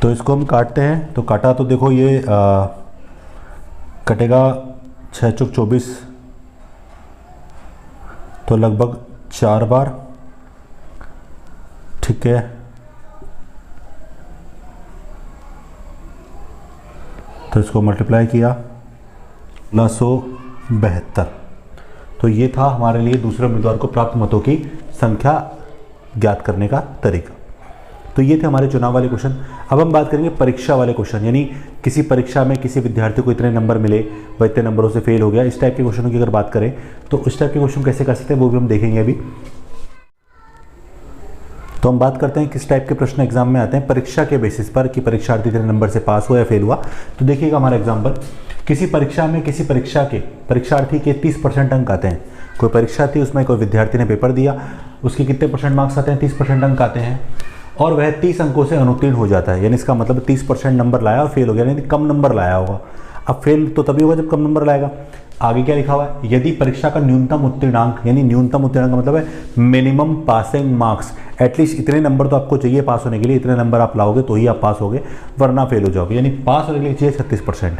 Speaker 1: तो इसको हम काटते हैं। तो काटा तो देखो ये कटेगा 6 चौक 24, तो लगभग 4 बार। ठीक है, तो इसको मल्टीप्लाई किया 1972। तो ये था हमारे लिए दूसरे उम्मीदवार को प्राप्त मतों की संख्या ज्ञात करने का तरीका। तो ये थे हमारे चुनाव वाले क्वेश्चन। अब हम बात करेंगे परीक्षा वाले क्वेश्चन, यानी किसी परीक्षा में किसी विद्यार्थी को इतने नंबर मिले, वह इतने नंबरों से फेल हो गया। इस टाइप के क्वेश्चनों की अगर बात करें तो इस टाइप के क्वेश्चन कैसे कर सकते हैं वो भी हम देखेंगे अभी। तो हम बात करते हैं किस टाइप के प्रश्न एग्जाम में आते हैं परीक्षा के बेसिस पर कि परीक्षार्थी कितने नंबर से पास हुआ या फेल हुआ। तो देखिएगा हमारा एग्जाम्पल, किसी परीक्षा में किसी परीक्षा के परीक्षार्थी के 30% अंक आते हैं। कोई परीक्षा थी, उसमें कोई विद्यार्थी ने पेपर दिया, उसके कितने परसेंट मार्क्स आते हैं, 30% अंक आते हैं और वह 30 अंकों से अनुत्तीर्ण हो जाता है। यानी इसका मतलब 30% नंबर लाया और फेल हो गया, यानी कम नंबर लाया होगा। अब फेल तो तभी होगा जब कम नंबर लाएगा। आगे क्या लिखा हुआ है, यदि परीक्षा का न्यूनतम उत्तीर्णांक, यानी न्यूनतम उत्तीर्णांक का मतलब है मिनिमम पासिंग मार्क्स, एटलीस्ट इतने नंबर तो आपको चाहिए पास होने के लिए, इतने नंबर आप लाओगे तो ही आप पास होगे, वरना फेल हो जाओगे। यानी पास होने के लिए चाहिए 36%।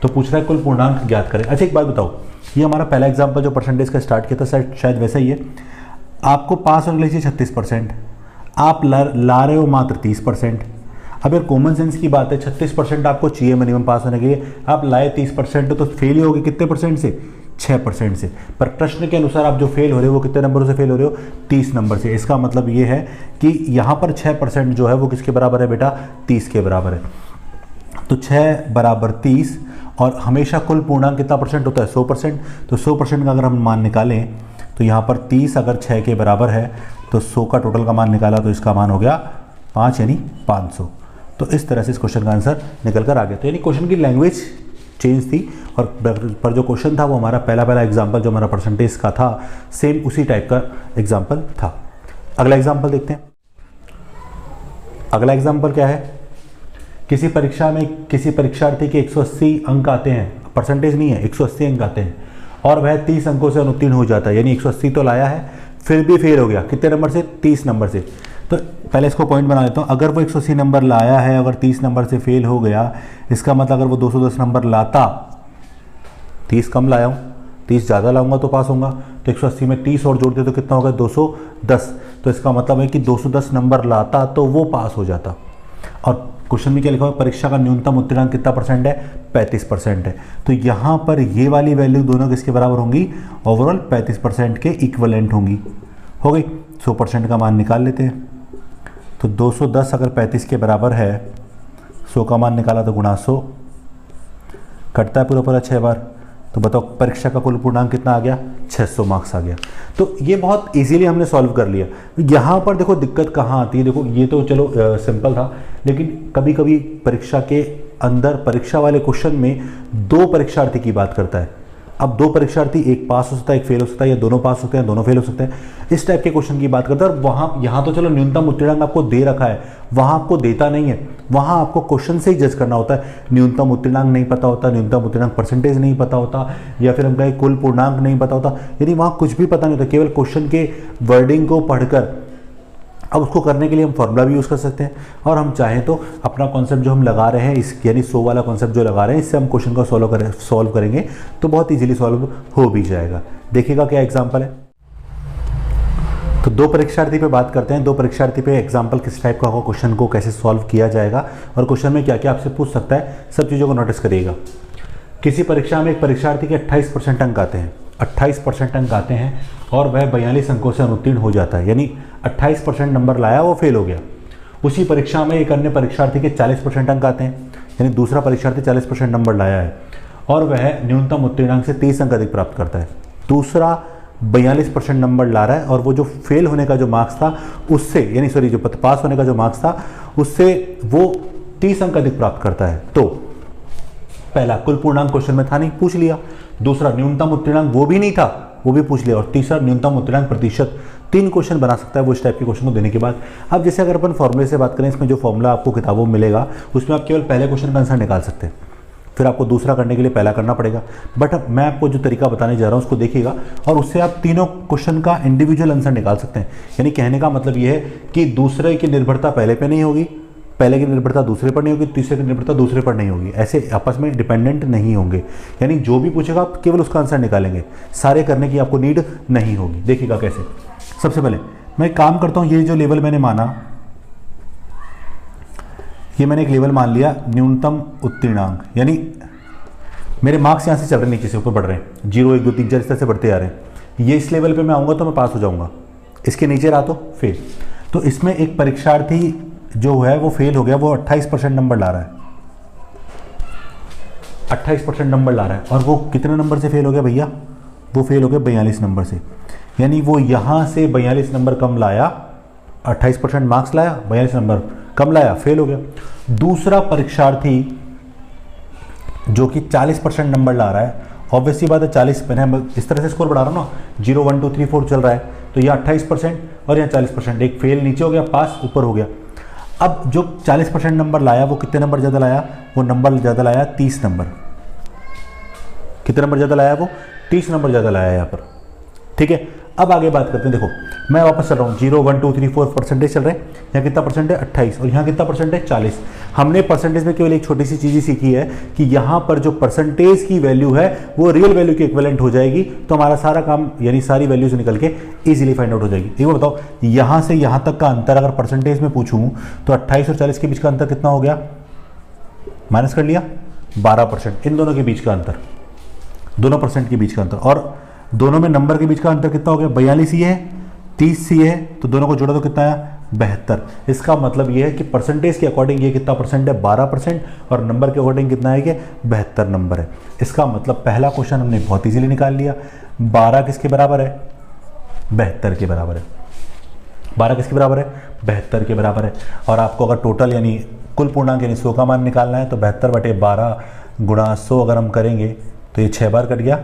Speaker 1: तो पूछ रहा है कुल पूर्णांक ज्ञात करें। अच्छा एक बात बताओ, ये हमारा पहला एग्जाम्पल जो परसेंटेज का स्टार्ट किया था शायद वैसा ही है। आपको पास होने के लिए चाहिए 36%, आप ला रहे हो मात्र 30%। अब यार कॉमन सेंस की बात है, 36% आपको चाहिए मिनिमम पास होने के लिए, आप लाए 30% तो फेल ही होगे कितने परसेंट से, 6% से। पर प्रश्न के अनुसार आप जो फेल हो रहे हो वो कितने नंबरों से फेल हो रहे हो, 30 नंबर से। इसका मतलब ये है कि यहाँ पर 6% जो है वो किसके बराबर है बेटा, 30 के बराबर है। तो 6 बराबर 30 और हमेशा कुल पूर्णांक कितना परसेंट होता है, 100%। तो 100% का अगर हम मान निकालें तो यहाँ पर 30 अगर 6 के बराबर है तो 100 का टोटल का मान निकाला तो इसका मान हो गया 5 यानी 500। तो इस तरह से इस क्वेश्चन का आंसर निकल कर आ गया। तो यानी क्वेश्चन की लैंग्वेज चेंज थी और पर जो क्वेश्चन था वो हमारा पहला एग्जाम्पल जो हमारा परसेंटेज का था सेम उसी टाइप का एग्जाम्पल था। अगला एग्जाम्पल देखते हैं। अगला एग्जाम्पल क्या है, किसी परीक्षा में किसी परीक्षार्थी के 180 अंक आते हैं, परसेंटेज नहीं है, 180 अंक आते हैं और वह 30 अंकों से अनुत्तीर्ण हो जाता है। यानी 180 तो लाया है फिर भी फेल हो गया, कितने नंबर से, 30 नंबर से। तो पहले इसको पॉइंट बना लेता हूँ। अगर वो 180 नंबर लाया है, अगर 30 नंबर से फेल हो गया, इसका मतलब अगर वो 210 नंबर लाता, 30 कम लाया हूँ, 30 ज़्यादा लाऊंगा तो पास होऊंगा। तो 180 में 30 और जोड़ दे तो कितना होगा, 210। तो इसका मतलब है कि 210 नंबर लाता तो वो पास हो जाता। और क्वेश्चन में क्या लिखा हुआ है, परीक्षा का न्यूनतम उत्तीर्णांक कितना परसेंट है, 35% है। तो यहाँ पर ये वाली वैल्यू दोनों किसके बराबर होंगी, ओवरऑल 35% के इक्वलेंट होंगी। हो गई, 100% का मान निकाल लेते हैं। तो 210 अगर 35 के बराबर है, 100 का मान निकाला तो गुणा 100, कटता है पूरा 6 बार। तो बताओ परीक्षा का कुल पूर्णांक कितना आ गया, 600 मार्क्स आ गया। तो ये बहुत इजीली हमने सॉल्व कर लिया। यहाँ पर देखो दिक्कत कहाँ आती है, देखो ये तो चलो सिंपल था, लेकिन कभी कभी परीक्षा के अंदर परीक्षा वाले क्वेश्चन में 2 परीक्षार्थी की बात करता है। अब 2 परीक्षार्थी, एक पास हो सकता है एक फेल हो सकता है, या दोनों पास होते हैं दोनों फेल हो सकते हैं, इस टाइप के क्वेश्चन की बात करता है। और वहाँ यहाँ तो चलो न्यूनतम उत्तीर्णांक आपको दे रखा है, वहाँ आपको देता नहीं है, वहाँ आपको क्वेश्चन से ही जज करना होता है। न्यूनतम उत्तीर्णांक नहीं पता होता, न्यूनतम उत्तीर्णांक परसेंटेज नहीं पता होता, या फिर हम कहें कुल पूर्णांक नहीं पता होता, यानी वहाँ कुछ भी पता नहीं होता। केवल क्वेश्चन के वर्डिंग को पढ़कर अब उसको करने के लिए हम फॉर्मूला भी यूज़ कर सकते हैं, और हम चाहें तो अपना कॉन्सेप्ट जो हम लगा रहे हैं इस यानी 100 वाला कॉन्सेप्ट जो लगा रहे हैं, इससे हम क्वेश्चन को सॉल्व करेंगे तो बहुत इजीली सॉल्व हो भी जाएगा। देखिएगा क्या एग्जांपल है। तो 2 परीक्षार्थी पे बात करते हैं। 2 परीक्षार्थी पे एग्जांपल किस टाइप का होगा, क्वेश्चन को कैसे सॉल्व किया जाएगा और क्वेश्चन में क्या क्या आपसे पूछ सकता है, सब चीज़ों को नोटिस करिएगा। किसी परीक्षा में एक परीक्षार्थी के 28% अंक आते हैं, 28% अंक आते हैं और वह 42 अंकों से अनुत्तीर्ण हो जाता है। यानी 28% नंबर लाया वो फेल हो गया। उसी परीक्षा में एक अन्य परीक्षार्थी के 40% अंक आते हैं, यानी दूसरा परीक्षार्थी 40% नंबर लाया है और वह न्यूनतम उत्तीर्णांक से 30 अंक अधिक प्राप्त करता है। दूसरा 42% नंबर ला रहा है और वो जो फेल होने का जो मार्क्स था उससे, यानी सॉरी जो पास होने का जो मार्क्स था उससे वो 30 अंक अधिक प्राप्त करता है। तो पहला कुल पूर्णांक क्वेश्चन में था नहीं, पूछ लिया। दूसरा न्यूनतम उत्तीर्णांक वो भी नहीं था, वो भी पूछ लिया। और तीसरा न्यूनतम उत्तीर्णांक प्रतिशत। 3 क्वेश्चन बना सकता है वो इस टाइप के क्वेश्चन को देने के बाद। अब जैसे अगर अपन फॉर्मूले से बात करें, इसमें जो फॉर्मूला आपको किताबों में मिलेगा उसमें आप केवल पहले क्वेश्चन का आंसर निकाल सकते हैं, फिर आपको दूसरा करने के लिए पहला करना पड़ेगा। बट मैं आपको जो तरीका बताने जा रहा हूँ उसको देखिएगा और उससे आप तीनों क्वेश्चन का इंडिविजुअल आंसर निकाल सकते हैं। यानी कहने का मतलब ये है कि दूसरे की निर्भरता पहले पे नहीं होगी, पहले की निर्भरता दूसरे पर नहीं होगी, तीसरे की निर्भरता दूसरे पर नहीं होगी, ऐसे आपस में डिपेंडेंट नहीं होंगे। यानी जो भी पूछेगा आप केवल उसका आंसर निकालेंगे, सारे करने की आपको नीड नहीं होगी। देखिएगा कैसे। सबसे पहले मैं काम करता हूँ, ये जो लेवल मैंने माना, ये मैंने एक लेवल मान लिया न्यूनतम उत्तीर्णांक, यानी मेरे मार्क्स यहाँ से चल रहे नीचे से ऊपर बढ़ रहे हैं, 0 1 2 3 4 इस तरह से बढ़ते आ रहे हैं। ये इस लेवल पे मैं आऊँगा तो मैं पास हो जाऊँगा, इसके नीचे रहा तो फेल। तो इसमें एक परीक्षार्थी जो है वो फेल हो गया, वो 28% नंबर ला रहा है, 28% नंबर ला रहा है। और वो कितने नंबर से फेल हो गया भैया, वो फेल हो गया 42 नंबर से। यानी वो यहाँ से 42 नंबर कम लाया 28% मार्क्स लाया, 42 नंबर कम लाया, फेल हो गया। दूसरा परीक्षार्थी जो कि 40% नंबर ला रहा है, ऑब्वियसली बात है 40, मैंने इस तरह से स्कोर बढ़ा रहा हूँ ना, 0 1 2 3 4 चल रहा है, तो यह 28% और यह 40%, एक फेल नीचे हो गया, पास ऊपर हो गया। अब जो 40% नंबर लाया वो कितने नंबर ज़्यादा लाया, वो नंबर ज़्यादा लाया 30 नंबर। कितने नंबर ज़्यादा लाया वो, 30 नंबर ज़्यादा लाया यहाँ पर, ठीक है। अब आगे बात करते हैं, देखो मैं वापस चल रहा हूँ, 0 1 2 3 4 परसेंटेज चल रहे हैं, यहाँ कितना परसेंट है 28 और यहाँ कितना परसेंट है 40। हमने परसेंटेज में केवल एक छोटी सी चीज़ ही सीखी है कि यहाँ पर जो परसेंटेज की वैल्यू है वो रियल वैल्यू के इक्विवेलेंट हो जाएगी, तो हमारा सारा काम यानी सारी वैल्यूज निकल के ईजिली फाइंड आउट हो जाएगी। एक बार बताओ, यहाँ से यहाँ तक का अंतर अगर परसेंटेज में पूछूँ तो 28 और 40 के बीच का अंतर कितना हो गया, माइनस कर लिया 12%, इन दोनों के बीच का अंतर, दोनों परसेंट के बीच का अंतर, और दोनों में नंबर के बीच का अंतर कितना हो गया, 42 ये है 30 ये है, तो दोनों को जोड़ा तो कितना है 72। इसका मतलब ये है कि परसेंटेज के अकॉर्डिंग ये कितना परसेंट है 12%, और नंबर के अकॉर्डिंग कितना है कि 72 नंबर है। इसका मतलब पहला क्वेश्चन हमने बहुत इजीली निकाल लिया। 12 किसके बराबर है, 72 के बराबर है। 12 किसके बराबर है, 72 के बराबर है। और आपको अगर टोटल यानी कुल पूर्णांक यानी 100 का मान निकालना है तो 72/12 गुणा 100 अगर हम करेंगे तो ये 6 बार कट गया,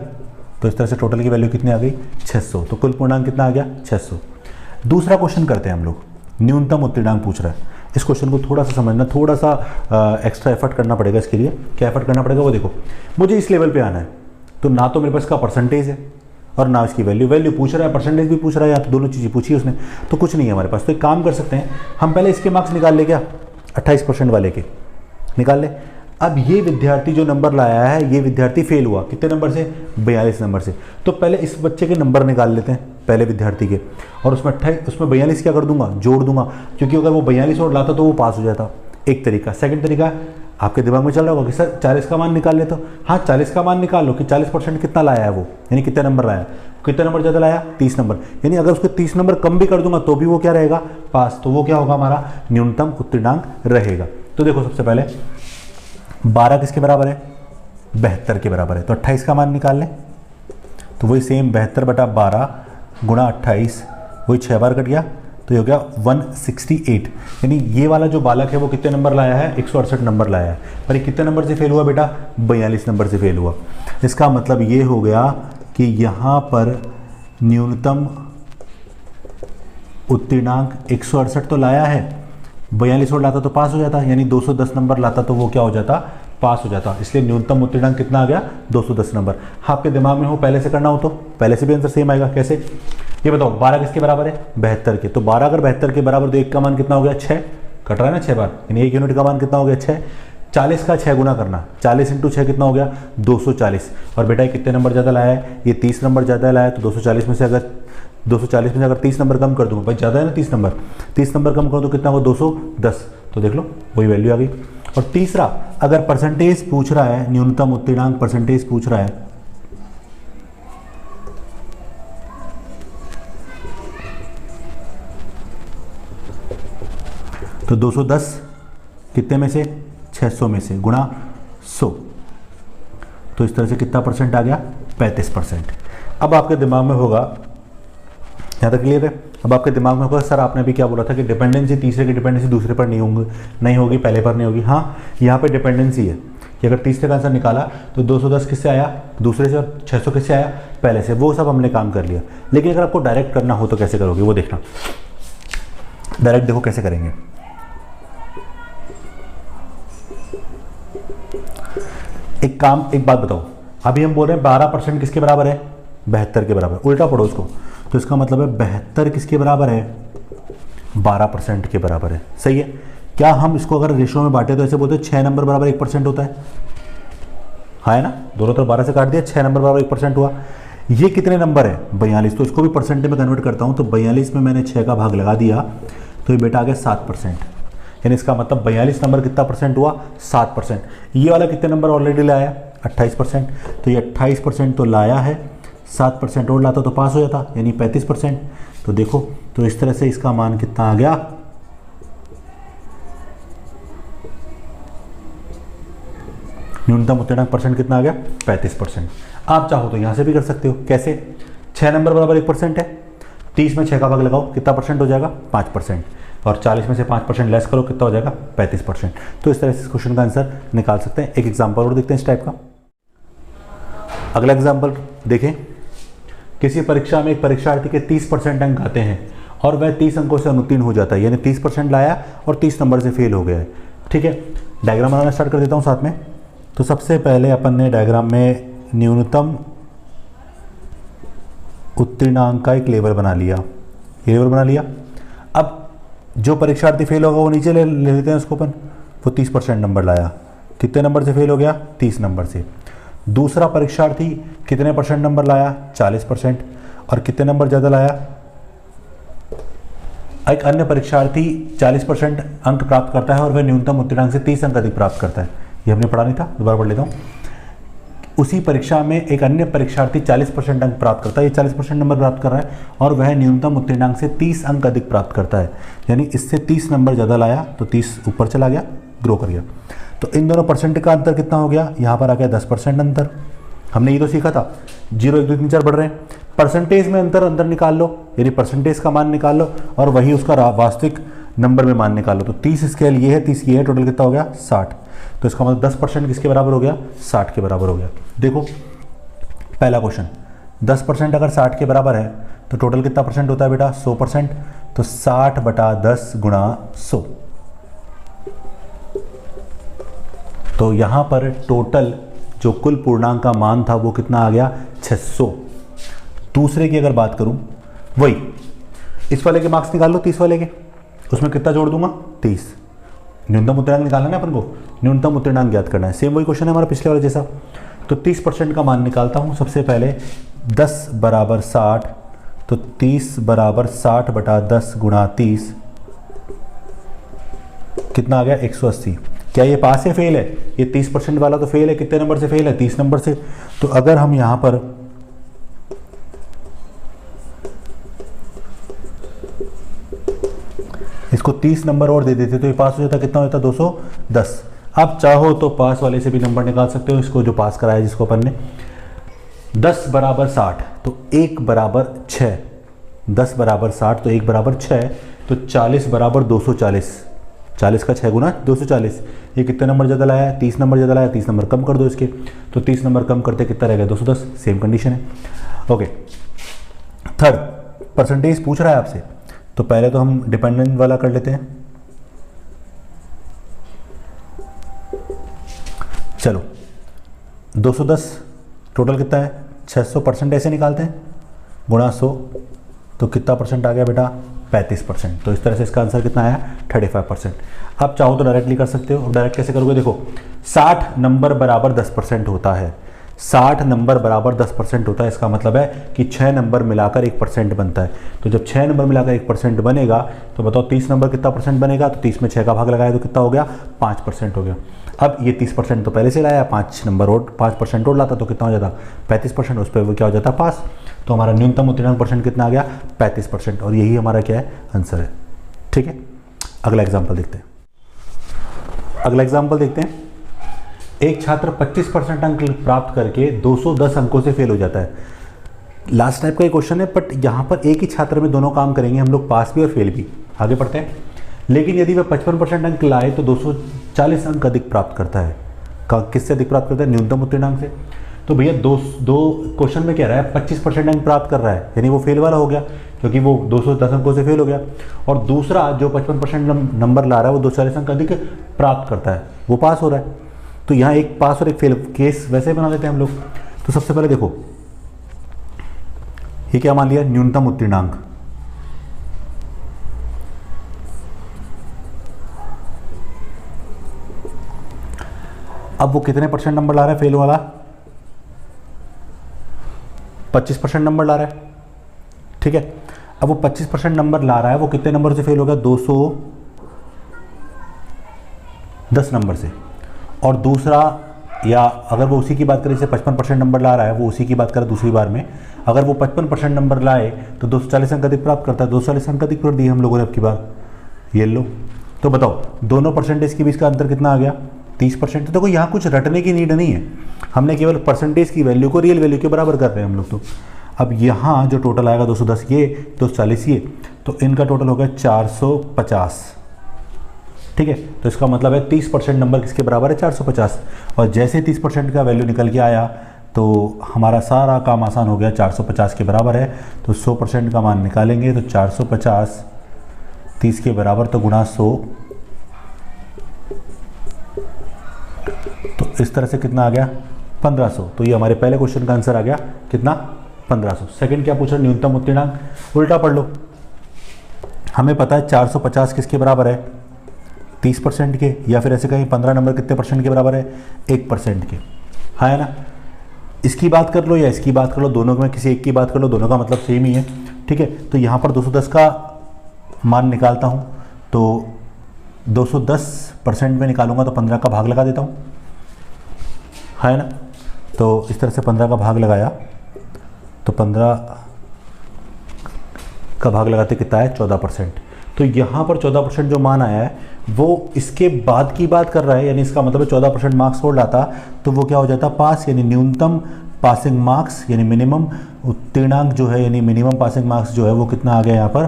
Speaker 1: तो इस तरह से टोटल की वैल्यू कितनी आ गई 600, तो कुल पूर्णांक कितना आ गया 600। दूसरा क्वेश्चन करते हैं हम लोग, न्यूनतम उत्तीर्णांक पूछ रहा है। इस क्वेश्चन को थोड़ा सा समझना, थोड़ा सा एक्स्ट्रा एफर्ट करना पड़ेगा इसके लिए। क्या एफर्ट करना पड़ेगा वो देखो, मुझे इस लेवल पे आना है, तो ना तो मेरे पास का परसेंटेज है और ना इसकी वैल्यू पूछ रहा है, परसेंटेज भी पूछ रहा है, या तो दोनों चीज़ें पूछी उसने, तो कुछ नहीं है हमारे पास। तो एक काम कर सकते हैं, हम पहले इसके मार्क्स निकाल ले, क्या 28% वाले के निकाल ले। अब ये विद्यार्थी जो नंबर लाया है, ये विद्यार्थी फेल हुआ कितने नंबर से, 42 नंबर से। तो पहले इस बच्चे के नंबर निकाल लेते हैं, पहले विद्यार्थी के, और उसमें 42 क्या कर दूंगा, जोड़ दूंगा, क्योंकि अगर वो 42 और लाता तो वो पास हो जाता, एक तरीका। सेकंड तरीका आपके दिमाग में चल रहा होगा कि सर 40 का मान निकाल ले, तो हाँ 40 का मान निकाल लो कि 40% कितना लाया है वो, यानी कितने नंबर लाया, कितने नंबर ज़्यादा लाया 30 नंबर, यानी अगर उसको 30 नंबर कम भी कर दूंगा तो भी वो क्या रहेगा, पास। तो वो क्या होगा, हमारा न्यूनतम उत्तीर्णांक रहेगा। तो देखो सबसे पहले 12 किसके बराबर है, 72 के बराबर है, तो 28 का मान निकाल लें, तो वही सेम 72/12 गुणा 28, वही 6 बार कट गया, तो ये हो गया 168। यानी ये वाला जो बालक है वो कितने नंबर लाया है, 168 नंबर लाया है, पर ये कितने नंबर से फेल हुआ बेटा, 42 नंबर से फेल हुआ। इसका मतलब ये हो गया कि यहाँ पर न्यूनतम उत्तीर्णांक 168 तो लाया है, 42 और लाता तो पास हो जाता, यानी 210 नंबर लाता तो वो क्या हो जाता, पास हो जाता। इसलिए न्यूनतम उत्तीर्णांक कितना आ गया, 210 नंबर। हाँ, आपके दिमाग में हो पहले से करना हो तो पहले से भी आंसर सेम आएगा। कैसे, ये बताओ 12 किसके बराबर है, 72 के, तो 12 अगर 72 के बराबर तो एक का मान कितना हो गया 6, कट रहा है ना 6 बार, यानी एक यूनिट का मान कितना हो गया 6। 40 का 6 गुना करना, 40 × 6 कितना हो गया 240। और बेटा कितने नंबर ज़्यादा लाया है, ये 30 नंबर ज़्यादा लाया है, तो 240 में से अगर 30 नंबर कम कर दूंगा, भाई ज़्यादा है ना 30 नंबर कम कर दो कितना होगा 210, तो देख लो वही वैल्यू आ गई। और तीसरा, अगर परसेंटेज पूछ रहा है, न्यूनतम उत्तीर्णांक परसेंटेज पूछ रहा है, तो 210 कितने में से, 600 में से गुणा 100, तो इस तरह से कितना परसेंट आ गया 35%। अब आपके दिमाग में होगा, यहाँ तक क्लियर है, अब आपके दिमाग में होगा सर आपने भी क्या बोला था कि डिपेंडेंसी तीसरे की डिपेंडेंसी दूसरे पर नहीं होगी, पहले पर नहीं होगी। हाँ, यहाँ पे डिपेंडेंसी है कि अगर तीसरे का आंसर निकाला तो 210 किससे आया, दूसरे से, और 600 किससे आया, पहले से। वो सब हमने काम कर लिया। लेकिन अगर आपको डायरेक्ट करना हो तो कैसे करोगे, वो देखना। डायरेक्ट देखो कैसे करेंगे। एक बात बताओ, अभी हम बोल रहे हैं 12% किसके बराबर है, 72 के बराबर। उल्टा पढ़ो उसको, तो इसका मतलब है 72 किसके बराबर है, 12% के बराबर है। सही है। क्या हम इसको अगर रेशो में बांटे तो ऐसे बोलते हैं 6 नंबर बराबर 1% होता है, हाँ है ना, दोनों तरफ 12 से काट दिया, 6 नंबर बराबर 1% हुआ। ये कितने नंबर है, 42, तो इसको भी परसेंट में कन्वर्ट करता हूँ, तो 42 में मैंने 6 का भाग लगा दिया, तो ये बेटा आ गया 7%। यानी इसका मतलब 42 नंबर कितना परसेंट हुआ, 7%। ये वाला कितने नंबर ऑलरेडी लाया, 28%, तो ये 28% तो लाया है, 7% और लाता तो पास हो जाता, यानी 35%। तो देखो, तो इस तरह से इसका मान कितना आ गया, न्यूनतम उत्तीर्णांक परसेंट कितना आ गया 35%। आप चाहो तो यहां से भी कर सकते हो। कैसे, 6 नंबर बराबर 1% है, 30 में 6 का भाग लगाओ, कितना परसेंट हो जाएगा 5%। और 40 में से 5% लेस करो, कितना हो जाएगा 35%। तो इस तरह से इस क्वेश्चन का आंसर निकाल सकते हैं। एक एग्जाम्पल और देखते हैं इस टाइप का। अगला एग्जाम्पल देखें, किसी परीक्षा में एक परीक्षार्थी के 30% अंक आते हैं और वह 30 अंकों से अनुत्तीर्ण हो जाता है, यानी 30% लाया और 30 नंबर से फेल हो गया है। ठीक है, डायग्राम बनाना स्टार्ट कर देता हूँ साथ में। तो सबसे पहले अपन ने डायग्राम में न्यूनतम उत्तीर्णांक का एक लेवल बना लिया, ये लेवल बना लिया। अब जो परीक्षार्थी फेल होगा वो नीचे ले लेते हैं उसको अपन। वो 30% नंबर लाया, कितने नंबर से फेल हो गया 30 नंबर से। दूसरा परीक्षार्थी कितने % नंबर लाया 40%, और कितने नंबर ज़्यादा लाया, एक अन्य परीक्षार्थी 40% अंक प्राप्त करता है और वह न्यूनतम उत्तीर्णांक से 30 अंक अधिक प्राप्त करता है। ये हमने पढ़ा नहीं था, दोबारा पढ़ लेता हूँ। उसी परीक्षा में एक अन्य परीक्षार्थी 40% अंक प्राप्त करता है, ये 40% नंबर प्राप्त कर रहा है और वह न्यूनतम उत्तीर्णांक से 30 अंक अधिक प्राप्त करता है, यानी इससे 30 नंबर ज़्यादा लाया तो 30 ऊपर चला गया, ग्रो कर गया। तो इन दोनों परसेंट का अंतर कितना हो गया, यहाँ पर आ गया 10% अंतर। हमने ये तो सीखा था 0 1 2 3 4 बढ़ रहे हैं, परसेंटेज में अंतर निकाल लो, यानी परसेंटेज का मान निकाल लो और वही उसका वास्तविक नंबर में मान निकाल लो। तो 30 स्केल ये है, 30 ये है, टोटल कितना हो गया 60। तो इसका मतलब 10% किसके बराबर हो गया 60 के बराबर हो गया। देखो पहला क्वेश्चन, 10% अगर 60 के बराबर है तो टोटल कितना परसेंट होता है बेटा 100%। तो 60/10 गुणा 100। तो यहाँ पर टोटल जो कुल पूर्णांक का मान था वो कितना आ गया 600। दूसरे की अगर बात करूं, वही इस वाले के मार्क्स निकाल लो 30 वाले के, उसमें कितना जोड़ दूंगा 30। न्यूनतम उत्तीर्णांक निकालना है अपन को, न्यूनतम उत्तीर्णांक ज्ञात करना है। सेम वही क्वेश्चन है हमारा पिछले वाले जैसा। तो 30% का मान निकालता हूं सबसे पहले, 10 = 60, तो 30 = 60/10 गुणा 30 कितना आ गया 180। क्या ये पास है फेल है, ये 30% वाला तो फेल है, कितने नंबर से फेल है 30 नंबर से। तो अगर हम यहां पर इसको 30 नंबर और दे देते तो ये पास हो जाता, कितना हो जाता 210। आप चाहो तो पास वाले से भी नंबर निकाल सकते हो, इसको जो पास कराया जिसको अपन ने। 10 = 60 तो 1 = 6, 10 = 60 तो 1 = 6, तो 40 = 240, 40 का 6 गुना 240। ये कितने नंबर ज़्यादा लाया है 30 नंबर ज़्यादा लाया, 30 नंबर कम कर दो इसके, तो 30 नंबर कम करते कितना रहेगा 210। सेम कंडीशन है। ओके, थर्ड परसेंटेज पूछ रहा है आपसे, तो पहले तो हम डिपेंडेंट वाला कर लेते हैं। चलो 210 टोटल कितना है 600%, ऐसे निकालते हैं गुणा 100, तो कितना परसेंट आ गया बेटा 35%। तो इस तरह से इसका आंसर कितना आया 35%। आप चाहो तो डायरेक्टली कर सकते हो। डायरेक्ट कैसे करोगे, देखो 60 नंबर बराबर 10% होता है, 60 नंबर बराबर 10% होता है। इसका मतलब है कि 6 नंबर मिलाकर 1% बनता है। तो जब 6 नंबर मिलाकर 1% बनेगा तो बताओ 30 नंबर कितना परसेंट बनेगा। तो 30 में 6 का भाग लगाया तो कितना हो गया 5% हो गया। अब ये 30% तो पहले से लाया, 5% और लाता तो कितना हो जाता 35%, उस पर वो क्या हो जाता पास। तो हमारा न्यूनतम उत्तीर्णांक परसेंट कितना आ गया 35%, और यही हमारा क्या है आंसर है। ठीक है, अगला एग्जाम्पल देखते हैं। अगला एग्जाम्पल देखते हैं, एक छात्र 25% अंक प्राप्त करके 210 अंकों से फेल हो जाता है। लास्ट टाइप का ये क्वेश्चन है, बट यहाँ पर एक ही छात्र में दोनों काम करेंगे हम लोग, पास भी और फेल भी। आगे पढ़ते हैं। लेकिन यदि वह 55% अंक लाए तो 240 अंक अधिक प्राप्त करता है। किससे अधिक प्राप्त करता है, न्यूनतम उत्तीर्णांक से। तो भैया दो क्वेश्चन में क्या रहा है 25% अंक प्राप्त कर रहा है, यानी वो फेल वाला हो गया क्योंकि वो 210 अंकों से फेल हो गया। और दूसरा जो 55% नंबर ला रहा है वो 240 अंक अधिक प्राप्त करता है, वो पास हो रहा है। तो यहाँ एक पास और एक फेल केस वैसे बना लेते हैं हम लोग। तो सबसे पहले देखो ये क्या मान लिया, न्यूनतम उत्तीर्णांक। अब वो कितने परसेंट नंबर ला रहा है फेल वाला, 25% नंबर ला रहा है। ठीक है, अब वो 25% नंबर ला रहा है, वो कितने नंबर से फेल हो गया 210 नंबर से। और दूसरा, या अगर वो उसी की बात करें जैसे 55% नंबर ला रहा है, वो उसी की बात करें दूसरी बार में, अगर वो 55% नंबर लाए तो 240 अंक अधिक प्राप्त करता है। 240 अंक अधिक कर दिए हम लोगों ने अब की बार, ये लो। तो बताओ दोनों परसेंटेज के बीच का अंतर कितना आ गया 30%। तो देखो यहाँ कुछ रटने की नीड नहीं है, हमने केवल परसेंटेज की वैल्यू को रियल वैल्यू के बराबर कर रहे हैं हम लोग। तो अब यहाँ जो टोटल आएगा 210 ये 240 ये, तो इनका टोटल हो गया 450। ठीक है, तो इसका मतलब है 30% नंबर किसके बराबर है, 450। और जैसे 30% का वैल्यू निकल के आया तो हमारा सारा काम आसान हो गया, 450 के बराबर है तो 100% का मान निकालेंगे, तो 450 30 के बराबर तो गुणा 100, तो इस तरह से कितना आ गया 1500। तो ये हमारे पहले क्वेश्चन का आंसर आ गया कितना, 1500। सेकंड क्या पूछ रहा है, न्यूनतम उत्तीर्णांक, उल्टा पढ़ लो। हमें पता है 450 किसके बराबर है, 30% के, या फिर ऐसे कहीं 15 नंबर कितने परसेंट के बराबर है, 1% के, हाँ है ना। इसकी बात कर लो या इसकी बात कर लो, दोनों में किसी एक की बात कर लो, दोनों का मतलब सेम ही है। ठीक है, तो यहाँ पर 210 का मान निकालता हूँ, तो 210% में निकालूंगा तो 15 का भाग लगा देता हूँ, है ना। तो इस तरह से 15 का भाग लगाया तो 15 का भाग लगाते कितना है, 14%। तो यहाँ पर 14% जो मान आया है वो इसके बाद की बात कर रहा है, यानी इसका मतलब 14% मार्क्स छोड़ लाता तो वो क्या हो जाता, पास, यानी न्यूनतम पासिंग मार्क्स, यानी मिनिमम उत्तीर्णांक जो है, यानी मिनिमम पासिंग मार्क्स जो है वो कितना आ गया यहाँ पर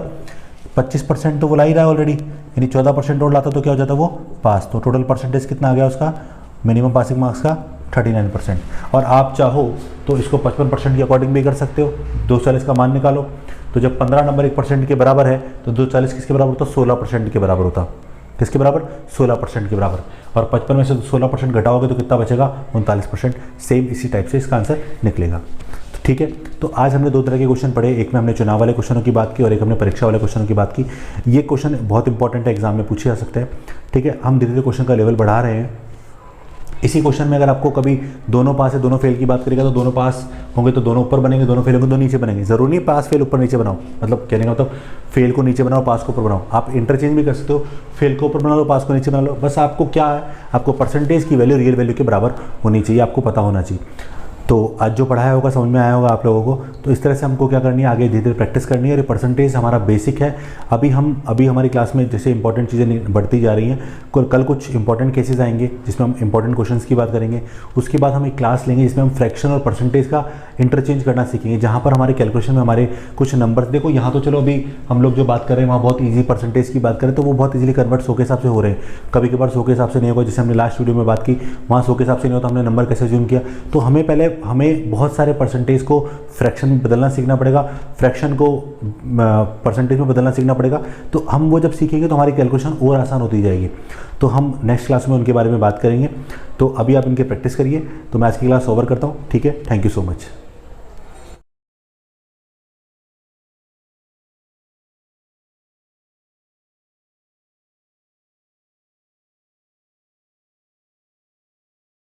Speaker 1: 25%, तो वो ला ही रहा है ऑलरेडी, यानी 14% और लाता तो क्या हो जाता वो पास। तो टोटल परसेंटेज कितना आ गया उसका, मिनिमम पासिंग मार्क्स का 39%। और आप चाहो तो इसको 55% के अकॉर्डिंग भी कर सकते हो, 240 का मान निकालो, तो जब 15 नंबर 1% के बराबर है तो 240 किसके बराबर होता, 16% के बराबर होता, किसके बराबर, 16% के बराबर। और 55 में से 16% घटाओगे तो कितना बचेगा, 39%। सेम इसी टाइप से इसका आंसर निकलेगा। तो ठीक है, तो आज हमने दो तरह के क्वेश्चन पढ़े, एक में हमने चुनाव वाले क्वेश्चनों की बात की और एक हमने परीक्षा वाले क्वेश्चनों की बात की। ये क्वेश्चन बहुत इंपॉर्टेंट है, एग्जाम में पूछे जा सकते हैं। ठीक है, हम धीरे धीरे क्वेश्चन का लेवल बढ़ा रहे हैं। इसी क्वेश्चन में अगर आपको कभी दोनों पास है दोनों फेल की बात करेगा तो दोनों पास होंगे तो दोनों ऊपर बनेंगे, दोनों फेल होंगे तो नीचे बनेंगे। जरूरी नहीं पास फेल ऊपर नीचे बनाओ, मतलब कहने का मतलब फेल को नीचे बनाओ पास को ऊपर बनाओ, आप इंटरचेंज भी कर सकते हो, फेल को ऊपर बना लो पास को नीचे बना लो। बस आपको क्या है, आपको परसेंटेज की वैल्यू रियल वैल्यू के बराबर होनी चाहिए, आपको पता होना चाहिए। तो आज जो पढ़ाया होगा समझ में आया होगा आप लोगों को। तो इस तरह से हमको क्या करनी है, आगे धीरे धीरे प्रैक्टिस करनी है। और ये परसेंटेज हमारा बेसिक है। अभी हमारी क्लास में जैसे इंपॉर्टेंट चीज़ें बढ़ती जा रही हैं, कल कुछ इंपॉर्टेंट केसेस आएंगे जिसमें हम इंपॉर्टेंट क्वेश्चंस की बात करेंगे। उसके बाद हम एक क्लास लेंगे जिसमें हम फ्रैक्शन और परसेंटेज का इंटरचेंज करना सीखेंगे, जहाँ पर हमारे कैलकुलेशन में हमारे कुछ नंबर्स, देखो यहाँ तो चलो अभी हम लोग जो बात कर रहे हैं वहाँ बहुत ईजी परसेंटेज की बात करें तो वो बहुत ईजिली कन्वर्ट 100 के हिसाब से हो रहे हैं। कभी कभार 100 के हिसाब से नहीं होगा, जैसे हमने लास्ट वीडियो में बात की वहाँ 100 के हिसाब से नहीं होता, हमने नंबर कैसे जूम किया। तो हमें बहुत सारे परसेंटेज को फ्रैक्शन में बदलना सीखना पड़ेगा, फ्रैक्शन को परसेंटेज में बदलना सीखना पड़ेगा। तो हम वो जब सीखेंगे तो हमारी कैलकुलेशन और आसान होती जाएगी। तो हम नेक्स्ट क्लास में उनके बारे में बात करेंगे। तो अभी आप इनके प्रैक्टिस करिए। तो मैं आज की क्लास ओवर करता हूँ। ठीक है, थैंक यू सो मच।